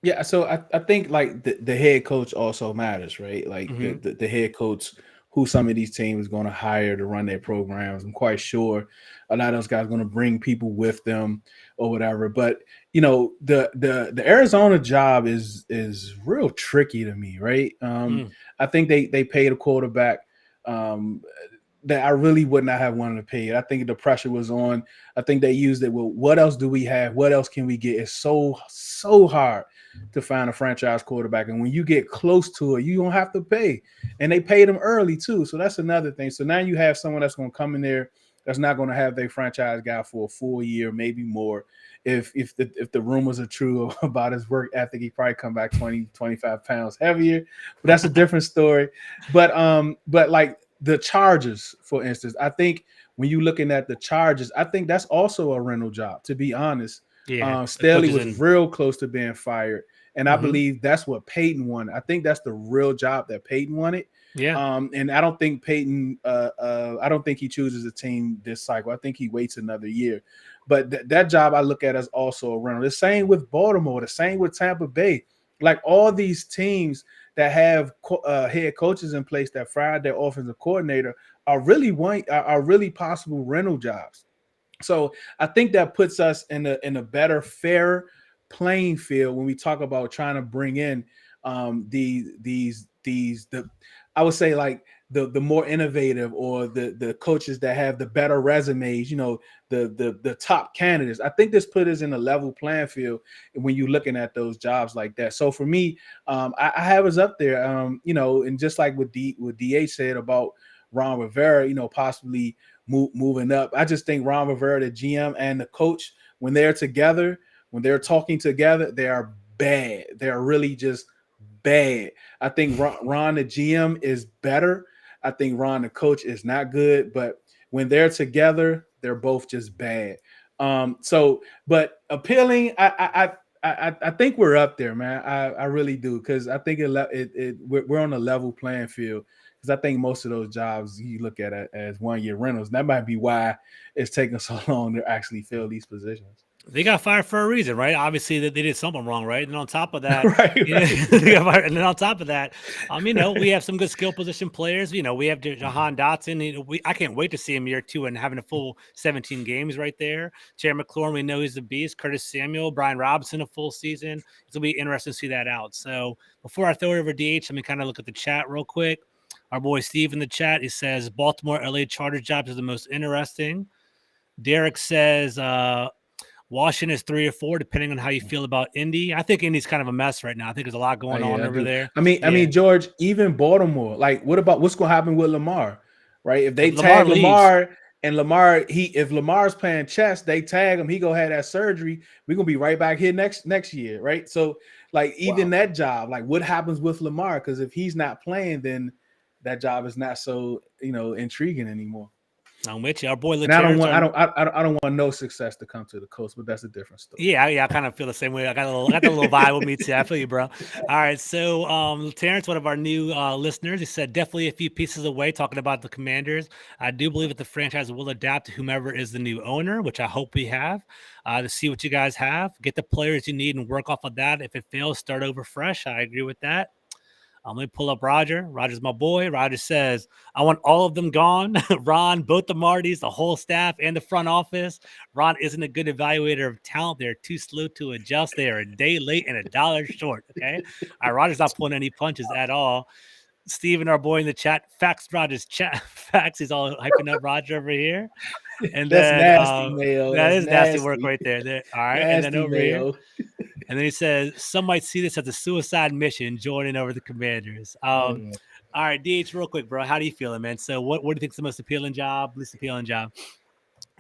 Yeah, so I think like the head coach also matters, right? Like the head coach, who some of these teams are going to hire to run their programs. I'm quite sure a lot of those guys are going to bring people with them or whatever. But the Arizona job is real tricky to me, right? I think they paid a quarterback that I really would not have wanted to pay. I think the pressure was on. I think they used it. Well, what else do we have? What else can we get? It's so hard to find a franchise quarterback. And when you get close to it, you don't have to pay. And they paid him early too. So that's another thing. So now you have someone that's going to come in there that's not going to have their franchise guy for a full year, maybe more. If the rumors are true about his work ethic, he probably come back 20, 25 pounds heavier. But that's a different story. But like the Chargers, for instance, I think when you're looking at the Chargers, I think that's also a rental job, to be honest. Yeah, Staley was real close to being fired. And I Mhm. believe that's what Payton wanted. I think that's the real job that Payton wanted. Yeah. And I don't think Payton, I don't think he chooses a team this cycle. I think he waits another year. But that job I look at as also a rental. The same with Baltimore, the same with Tampa Bay. Like all these teams that have head coaches in place that fired their offensive coordinator are really possible rental jobs. So I think that puts us in a better, fair playing field when we talk about trying to bring in I would say like the more innovative or the coaches that have the better resumes, you know, the top candidates. I think this put us in a level playing field when you're looking at those jobs like that. So for me, I have us up there, you know, and just like what DH said about Ron Rivera, you know, possibly moving up. I just think Ron Rivera, the GM and the coach, when they're together, when they're talking together, they are bad. They're really just bad. I think Ron the GM is better. I think Ron the coach is not good, but when they're together, they're both just bad. But appealing, I think we're up there, man. I really do, because I think we're on a level playing field. Because I think most of those jobs you look at it as 1 year rentals. That might be why it's taking so long to actually fill these positions. They got fired for a reason, right? Obviously, that they did something wrong, right? And on top of that, They got fired. And then on top of that, you know, we have some good skill position players. You know, we have Jahan Dotson. You know, I can't wait to see him year 2 and having a full 17 games right there. Terry McLaurin, we know he's a beast. Curtis Samuel, Brian Robinson, a full season. It'll be interesting to see that out. So before I throw it over to DH, let me kind of look at the chat real quick. Our boy Steve in the chat, he says Baltimore LA Chargers jobs is the most interesting. Derek says Washington is 3 or 4, depending on how you feel about Indy. I think Indy's kind of a mess right now. I think there's a lot going on over there. I mean, George, even Baltimore, like what's going to happen with Lamar, right? If they tag Lamar and if Lamar's playing chess, they tag him, he go have that surgery. We're going to be right back here next year, right? So like even that job, like what happens with Lamar? Because if he's not playing, then that job is not so, you know, intriguing anymore. I'm with you. Our boy, and I don't want no success to come to the coast, but that's a different story. Yeah, I kind of feel the same way. I got the little vibe with me too. I feel you, bro. All right, so Terrence, one of our new listeners, he said definitely a few pieces away. Talking about the Commanders, I do believe that the franchise will adapt to whomever is the new owner, which I hope we have. To see what you guys have, get the players you need, and work off of that. If it fails, start over fresh. I agree with that. Let me pull up Roger. Roger's my boy. Roger says, I want all of them gone. Ron, both the Martys, the whole staff, and the front office. Ron isn't a good evaluator of talent. They're too slow to adjust. They are a day late and $1 short. Okay. All right. Roger's not pulling any punches at all. Steven, our boy in the chat, facts, Roger's chat. Facts. He's all hyping up Roger over here. And that's then nasty, Mayo. That is nasty work right there. All right. Nasty, and then over Mayo. here. And then he says, some might see this as a suicide mission, joining over the Commanders. All right, DH, real quick, bro. How do you feeling, man? So what do you think is the most appealing job, least appealing job?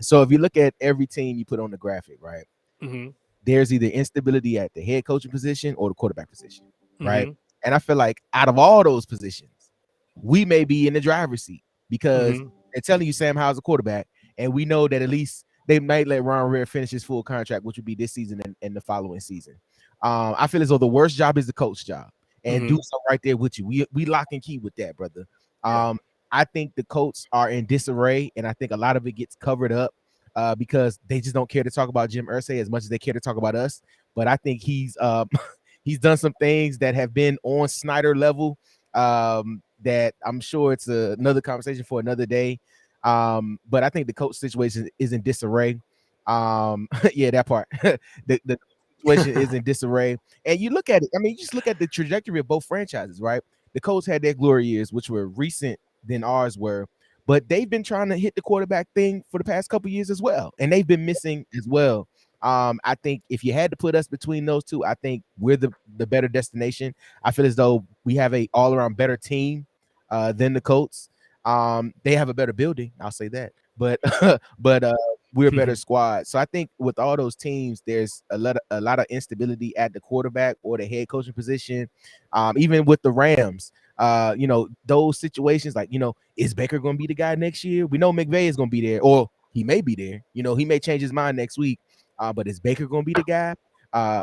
So if you look at every team you put on the graphic, right, Mm-hmm. there's either instability at the head coaching position or the quarterback position, right? Mm-hmm. And I feel like out of all those positions, we may be in the driver's seat because they're telling you Sam Howell's a quarterback, and we know that at least they might let Ron Rivera finish his full contract, which would be this season and the following season. I feel as though the worst job is the coach job, and Deuce right there with you. We lock and key with that, brother. I think the Colts are in disarray, and I think a lot of it gets covered up because they just don't care to talk about Jim Irsay as much as they care to talk about us. But I think he's done some things that have been on Snyder level that I'm sure it's another conversation for another day. But I think the coach situation is in disarray. Yeah, that part. the situation is in disarray. And you look at it, I mean, you just look at the trajectory of both franchises, right? The Colts had their glory years, which were recent than ours were, but they've been trying to hit the quarterback thing for the past couple of years as well, and they've been missing as well. I think if you had to put us between those two, I think we're the better destination. I feel as though we have a all-around better team than the Colts. They have a better building, I'll say that. but we're a better squad. So I think with all those teams, there's a lot of instability at the quarterback or the head coaching position. Even with the Rams, those situations, like, is Baker going to be the guy next year? We know McVay is going to be there, or he may be there. He may change his mind next week. But is Baker going to be the guy?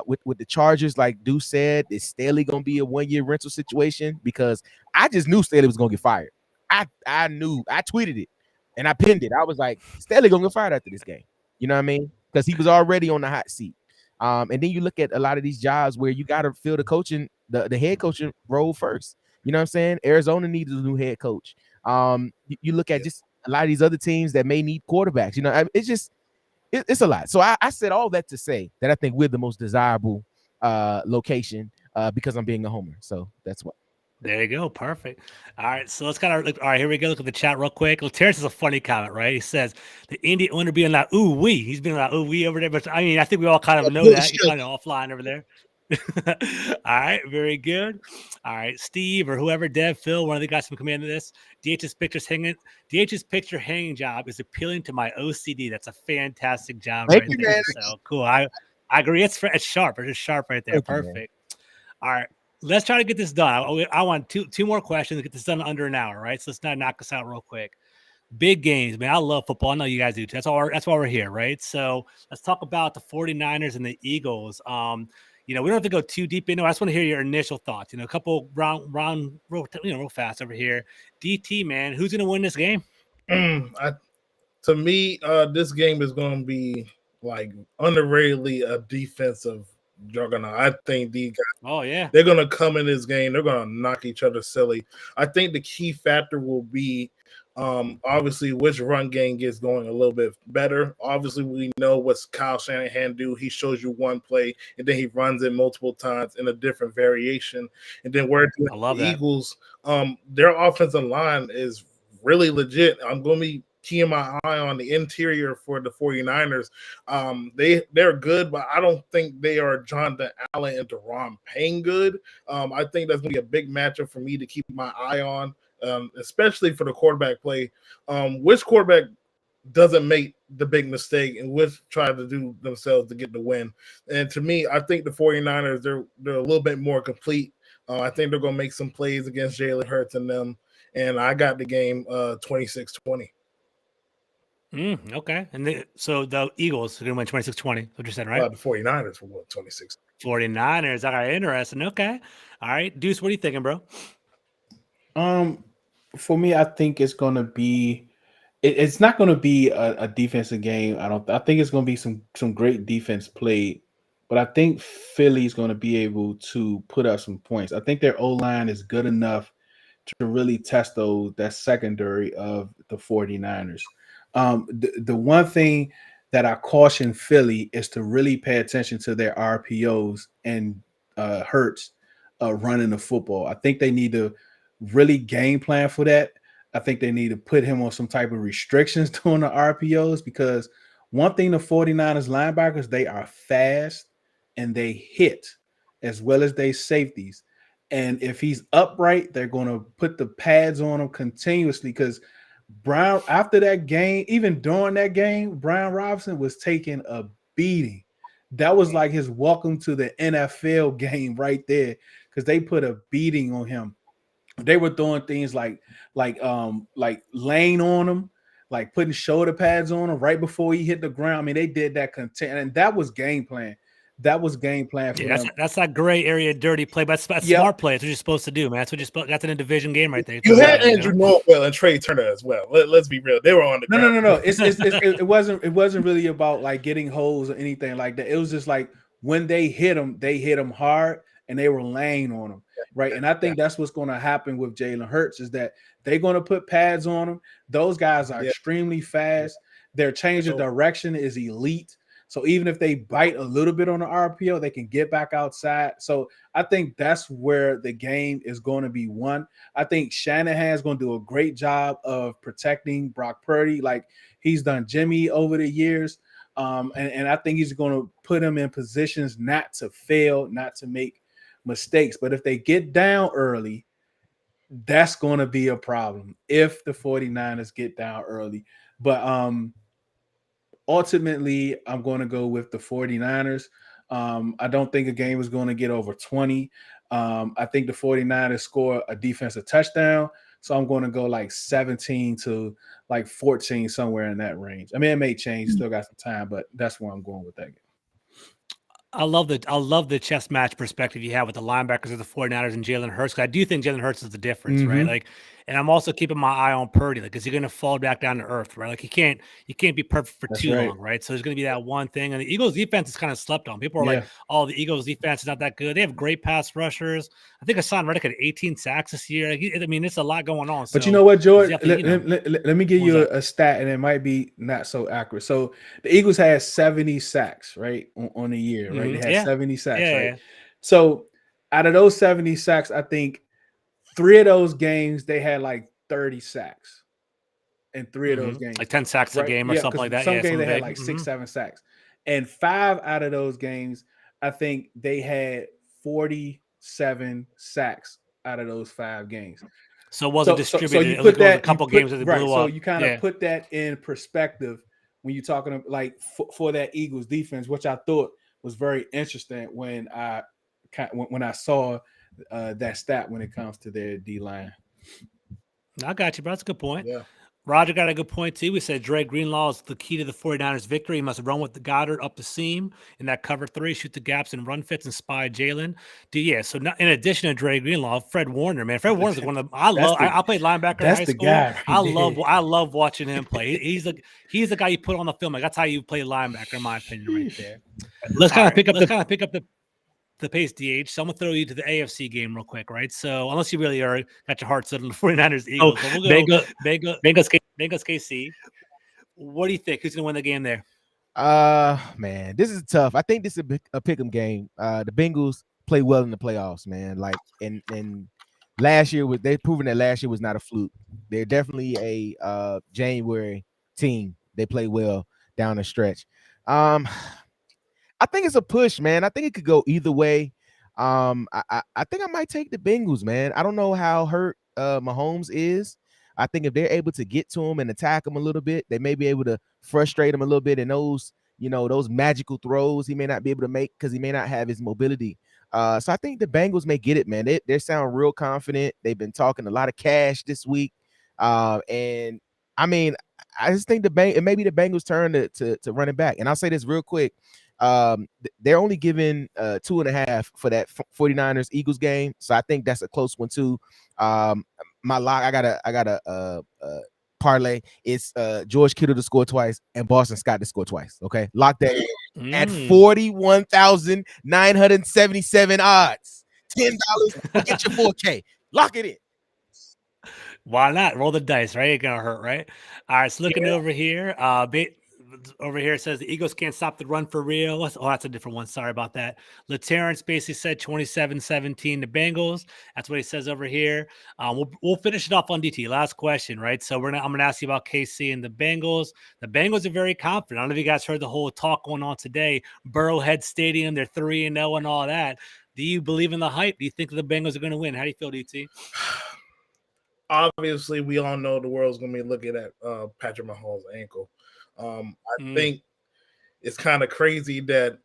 With the Chargers, like Deuce said, is Staley going to be a 1-year rental situation? Because I just knew Staley was going to get fired. I knew. I tweeted it and I pinned it. I was like, Staley going to get fired after this game. You know what I mean? Because he was already on the hot seat. And then you look at a lot of these jobs where you got to fill the head coaching role first. You know what I'm saying? Arizona needs a new head coach. You look at just a lot of these other teams that may need quarterbacks. It's just it's a lot. So I said all that to say that I think we're the most desirable location because I'm being a homer. So that's why. There you go. Perfect. All right. So let's kind of look. All right, here we go. Look at the chat real quick. Well, Terrence is a funny comment, right? He says the Indy owner being like, ooh, wee. He's been like, ooh, wee over there. But I mean, I think we all kind of know that. He's kind of offline over there. All right. Very good. All right. Steve or whoever, Dev, Phil, one of the guys who commanded this. DH's picture hanging job is appealing to my OCD. That's a fantastic job. Thank right you, there. man. So cool. I agree. It's sharp. It's sharp right there. Thank you, perfect. All right. Let's try to get this done. I want two more questions to get this done under an hour, right? So let's not knock us out real quick. Big games, man. I love football. I know you guys do too. That's why we're here, right? So let's talk about the 49ers and the Eagles. We don't have to go too deep into it. I just want to hear your initial thoughts. A couple round real fast over here. DT, man, who's going to win this game? To me, this game is going to be like underratedly a defensive juggernaut. I think these guys, they're going to come in this game. They're going to knock each other silly. I think the key factor will be obviously which run game gets going a little bit better. Obviously, we know what's Kyle Shanahan do. He shows you one play, and then he runs it multiple times in a different variation. And then where the Eagles, their offensive line is really legit. I'm going to be keeping my eye on the interior for the 49ers. They're good, but I don't think they are Jonathan Allen and Daron Payne good. I think that's going to be a big matchup for me to keep my eye on, especially for the quarterback play. Which quarterback doesn't make the big mistake and which try to do themselves to get the win? And to me, I think the 49ers, they're a little bit more complete. I think they're going to make some plays against Jalen Hurts and them. And I got the game 26-20. Okay. And so the Eagles are going to win 26-20. What you said, right? The 49ers will win 26. 49ers. All right. Interesting. Okay. All right. Deuce, what are you thinking, bro? For me, I think it's going to be it's not going to be a defensive game. I think it's going to be some great defense played, but I think Philly's going to be able to put up some points. I think their O-line is good enough to really test that secondary of the 49ers. The one thing that I caution Philly is to really pay attention to their RPOs and Hurts running the football. I think they need to really game plan for that. I think they need to put him on some type of restrictions during the RPOs, because one thing the 49ers linebackers, they are fast and they hit as well as they safeties. And if he's upright, they're going to put the pads on him continuously, because Brown, after that game, even during that game, Brian Robinson was taking a beating. That was like his welcome to the NFL game right there, because they put a beating on him. They were doing things like laying on him, like putting shoulder pads on him right before he hit the ground. I mean, they did that and that was game plan. That was game plan for them. That's that gray area dirty play, but that's smart play. That's what you're supposed to do, man. That's what you're supposed. That's in a division game right there. You had Andrew Norwell and Trey Turner as well. Let's be real; they were on the ground. No. It wasn't really about like getting holes or anything like that. It was just like when they hit him hard, and they were laying on him, right? And I think that's what's going to happen with Jalen Hurts, is that they're going to put pads on him. Those guys are extremely fast. Their change of direction is elite. So even if they bite a little bit on the RPO, they can get back outside. So I think that's where the game is going to be won. I think Shanahan's going to do a great job of protecting Brock Purdy, like he's done Jimmy over the years. And I think he's going to put him in positions not to fail, not to make mistakes. But if they get down early, that's going to be a problem. If the 49ers get down early, But ultimately, I'm going to go with the 49ers. I don't think a game is going to get over 20. I think the 49ers score a defensive touchdown. So I'm going to go like 17 to like 14, somewhere in that range. I mean, it may change. Still got some time, but that's where I'm going with that game. I love the chess match perspective you have with the linebackers of the 49ers and Jalen Hurts. I do think Jalen Hurts is the difference, right? Like, and I'm also keeping my eye on Purdy. Like, is he going to fall back down to earth, right? Like, you can't be perfect for too long, right? So there's going to be that one thing. And the Eagles defense is kind of slept on. People are like, oh, the Eagles defense is not that good. They have great pass rushers. I think Hassan Reddick had 18 sacks this year. Like, I mean, it's a lot going on. But you know what, George? Let me give you a stat, and it might be not so accurate. So the Eagles had 70 sacks, right, on the year, right? They had 70 sacks, right? So out of those 70 sacks, I think 3 of those games they had like 30 sacks in 3 of those games, like 10 sacks a game or something like that. Some games they had like 6, 7 sacks, and 5 out of those games, I think they had 47 sacks out of those 5 games. So it wasn't distributed. So you put that a couple games that they blew up. So you kind of put that in perspective when you're talking like for that Eagles defense, which I thought was very interesting when I saw that stat when it comes to their D line. I got you, bro. That's a good point. Yeah. Roger got a good point, too. We said Dre Greenlaw is the key to the 49ers' victory. He must run with the Goddard up the seam in that cover 3, shoot the gaps and run fits and spy Jalen. So in addition to Dre Greenlaw, Fred Warner, man. Fred Warner's one of them. I played linebacker in high school. Guy I love watching him play. He's the guy you put on the film. Like, that's how you play linebacker, in my opinion, right there. Let's kind of pick up the pace, DH. So I'm going to throw you to the AFC game real quick, right? So unless you really got your heart set on the 49ers, Eagles. But we'll go Bengals, KC. What do you think? Who's going to win the game there? Man, this is tough. I think this is a pick'em game. The Bengals play well in the playoffs, man. Like, and last year they've proven that last year was not a fluke. They're definitely a January team. They play well down the stretch. I think it's a push, man. I think it could go either way. I think I might take the Bengals, man. I don't know how hurt Mahomes is. I think if they're able to get to him and attack him a little bit, they may be able to frustrate him a little bit. And those magical throws he may not be able to make because he may not have his mobility. So I think the Bengals may get it, man. They sound real confident. They've been talking a lot of cash this week. And I mean, I just think it may be the Bengals' turn to run it back. And I'll say this real quick. They're only giving 2.5 for that 49ers Eagles game, so I think that's a close one too. My lock, I got a parlay. It's George Kittle to score twice and Boston Scott to score twice. Okay, lock that in at 41,977 odds. $10 to get your 4K. Lock it in. Why not? Roll the dice, right? Ain't gonna hurt, right? All right, so looking over here, over here it says the Eagles can't stop the run for real. Oh, that's a different one. Sorry about that. LaTerrence basically said 27-17 the Bengals. That's what he says over here. We'll finish it off on DT. Last question, right? So I'm gonna ask you about KC and the Bengals. The Bengals are very confident. I don't know if you guys heard the whole talk going on today. Burrowhead Stadium, they're 3-0 and all that. Do you believe in the hype? Do you think the Bengals are going to win? How do you feel, DT? Obviously, we all know the world's going to be looking at Patrick Mahomes' ankle. I think it's kind of crazy that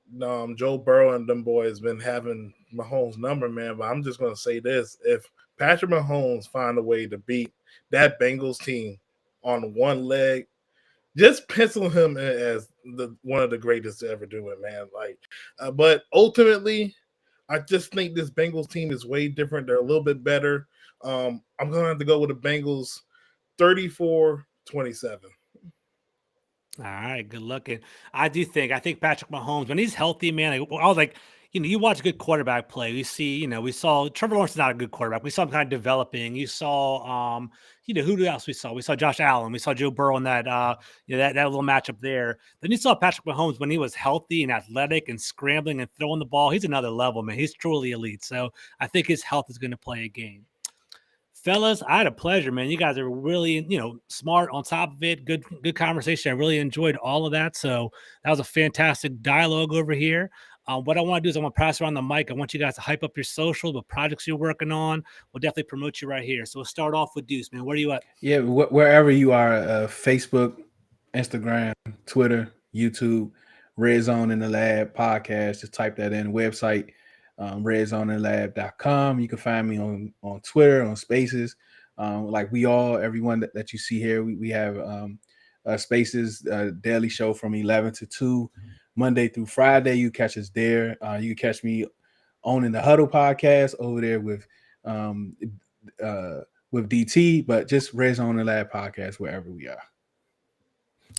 Joe Burrow and them boys been having Mahomes' number, man. But I'm just going to say this. If Patrick Mahomes find a way to beat that Bengals team on one leg, just pencil him in as one of the greatest to ever do it, man. But ultimately, I just think this Bengals team is way different. They're a little bit better. I'm going to have to go with the Bengals 34-27. All right, good looking. I think Patrick Mahomes, when he's healthy, man, I was like, you watch good quarterback play. We saw Trevor Lawrence is not a good quarterback. We saw him kind of developing. You saw, who else we saw? We saw Josh Allen. We saw Joe Burrow in that, that little matchup there. Then you saw Patrick Mahomes when he was healthy and athletic and scrambling and throwing the ball. He's another level, man. He's truly elite. So I think his health is going to play a game. Fellas, I had a pleasure, man. You guys are really, smart on top of it. Good conversation. I really enjoyed all of that. So that was a fantastic dialogue over here. What I want to do is I want to pass around the mic. I want you guys to hype up your socials, what projects you're working on. We'll definitely promote you right here. So we'll start off with Deuce, man. Where are you at? Yeah, wherever you are, Facebook, Instagram, Twitter, YouTube, Red Zone in the Lab podcast. Just type that in. Website, redzoneinlab.com. You can find me on Twitter, on Spaces. Like everyone that you see here, we have Spaces daily show from 11 to 2, Monday through Friday. You catch us there. You can catch me on In the Huddle podcast over there with DT, but just Red Zone in the Lab podcast wherever we are.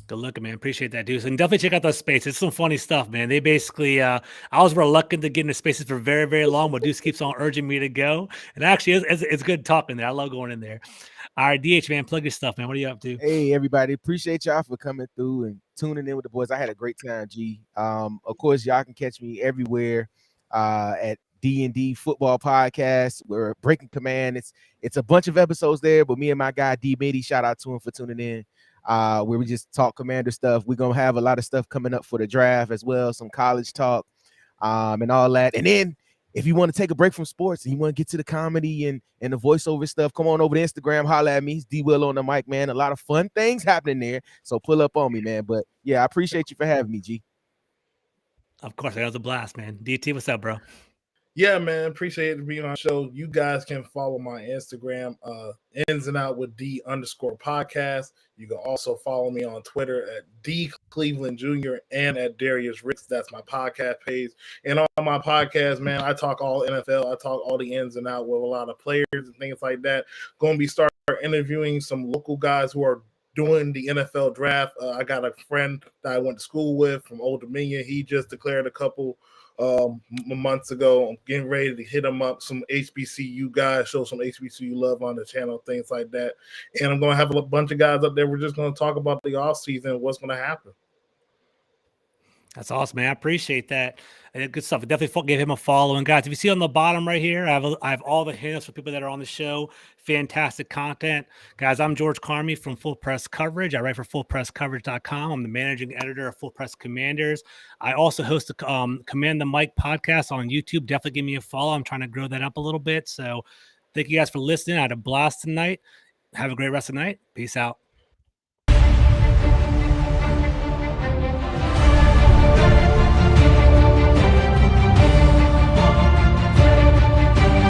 Good looking, man. Appreciate that, Deuce. And definitely check out those spaces. It's some funny stuff, man. They basically, I was reluctant to get into spaces for very, very long, but Deuce keeps on urging me to go. And actually, it's good talking there. I love going in there. All right, DH, man, plug your stuff, man. What are you up to? Hey, everybody. Appreciate y'all for coming through and tuning in with the boys. I had a great time, G. Of course, y'all can catch me everywhere at D&D Football Podcast. We're Breaking Command. It's a bunch of episodes there, but me and my guy, D. Mitty, shout out to him for tuning in. Where we just talk Commander stuff. We're gonna have a lot of stuff coming up for the draft as well, some college talk, and all that. And then if you want to take a break from sports and you want to get to the comedy and the voiceover stuff, come on over to Instagram, holla at me. It's D Will on the mic, man. A lot of fun things happening there. So pull up on me, man. But yeah, I appreciate you for having me, G. Of course, that was a blast, man. DT, what's up, bro? Yeah, man. Appreciate it being on the show. You guys can follow my Instagram, ins and out with D_podcast. You can also follow me on Twitter at D Cleveland Jr. and at Darius Ricks. That's my podcast page. And on my podcast, man, I talk all NFL. I talk all the ins and out with a lot of players and things like that. Going to be starting interviewing some local guys who are doing the NFL draft. I got a friend that I went to school with from Old Dominion. He just declared a couple months ago. I'm getting ready to hit them up, some HBCU guys, show some HBCU love on the channel, things like that. And I'm going to have a bunch of guys up there. We're just going to talk about the offseason, what's going to happen. That's awesome, man. I appreciate that. And good stuff. Definitely give him a follow. And guys, if you see on the bottom right here, I have all the hints for people that are on the show. Fantastic content. Guys, I'm George Carmi from Full Press Coverage. I write for fullpresscoverage.com. I'm the managing editor of Full Press Commanders. I also host the Command the Mic podcast on YouTube. Definitely give me a follow. I'm trying to grow that up a little bit. So thank you guys for listening. I had a blast tonight. Have a great rest of the night. Peace out.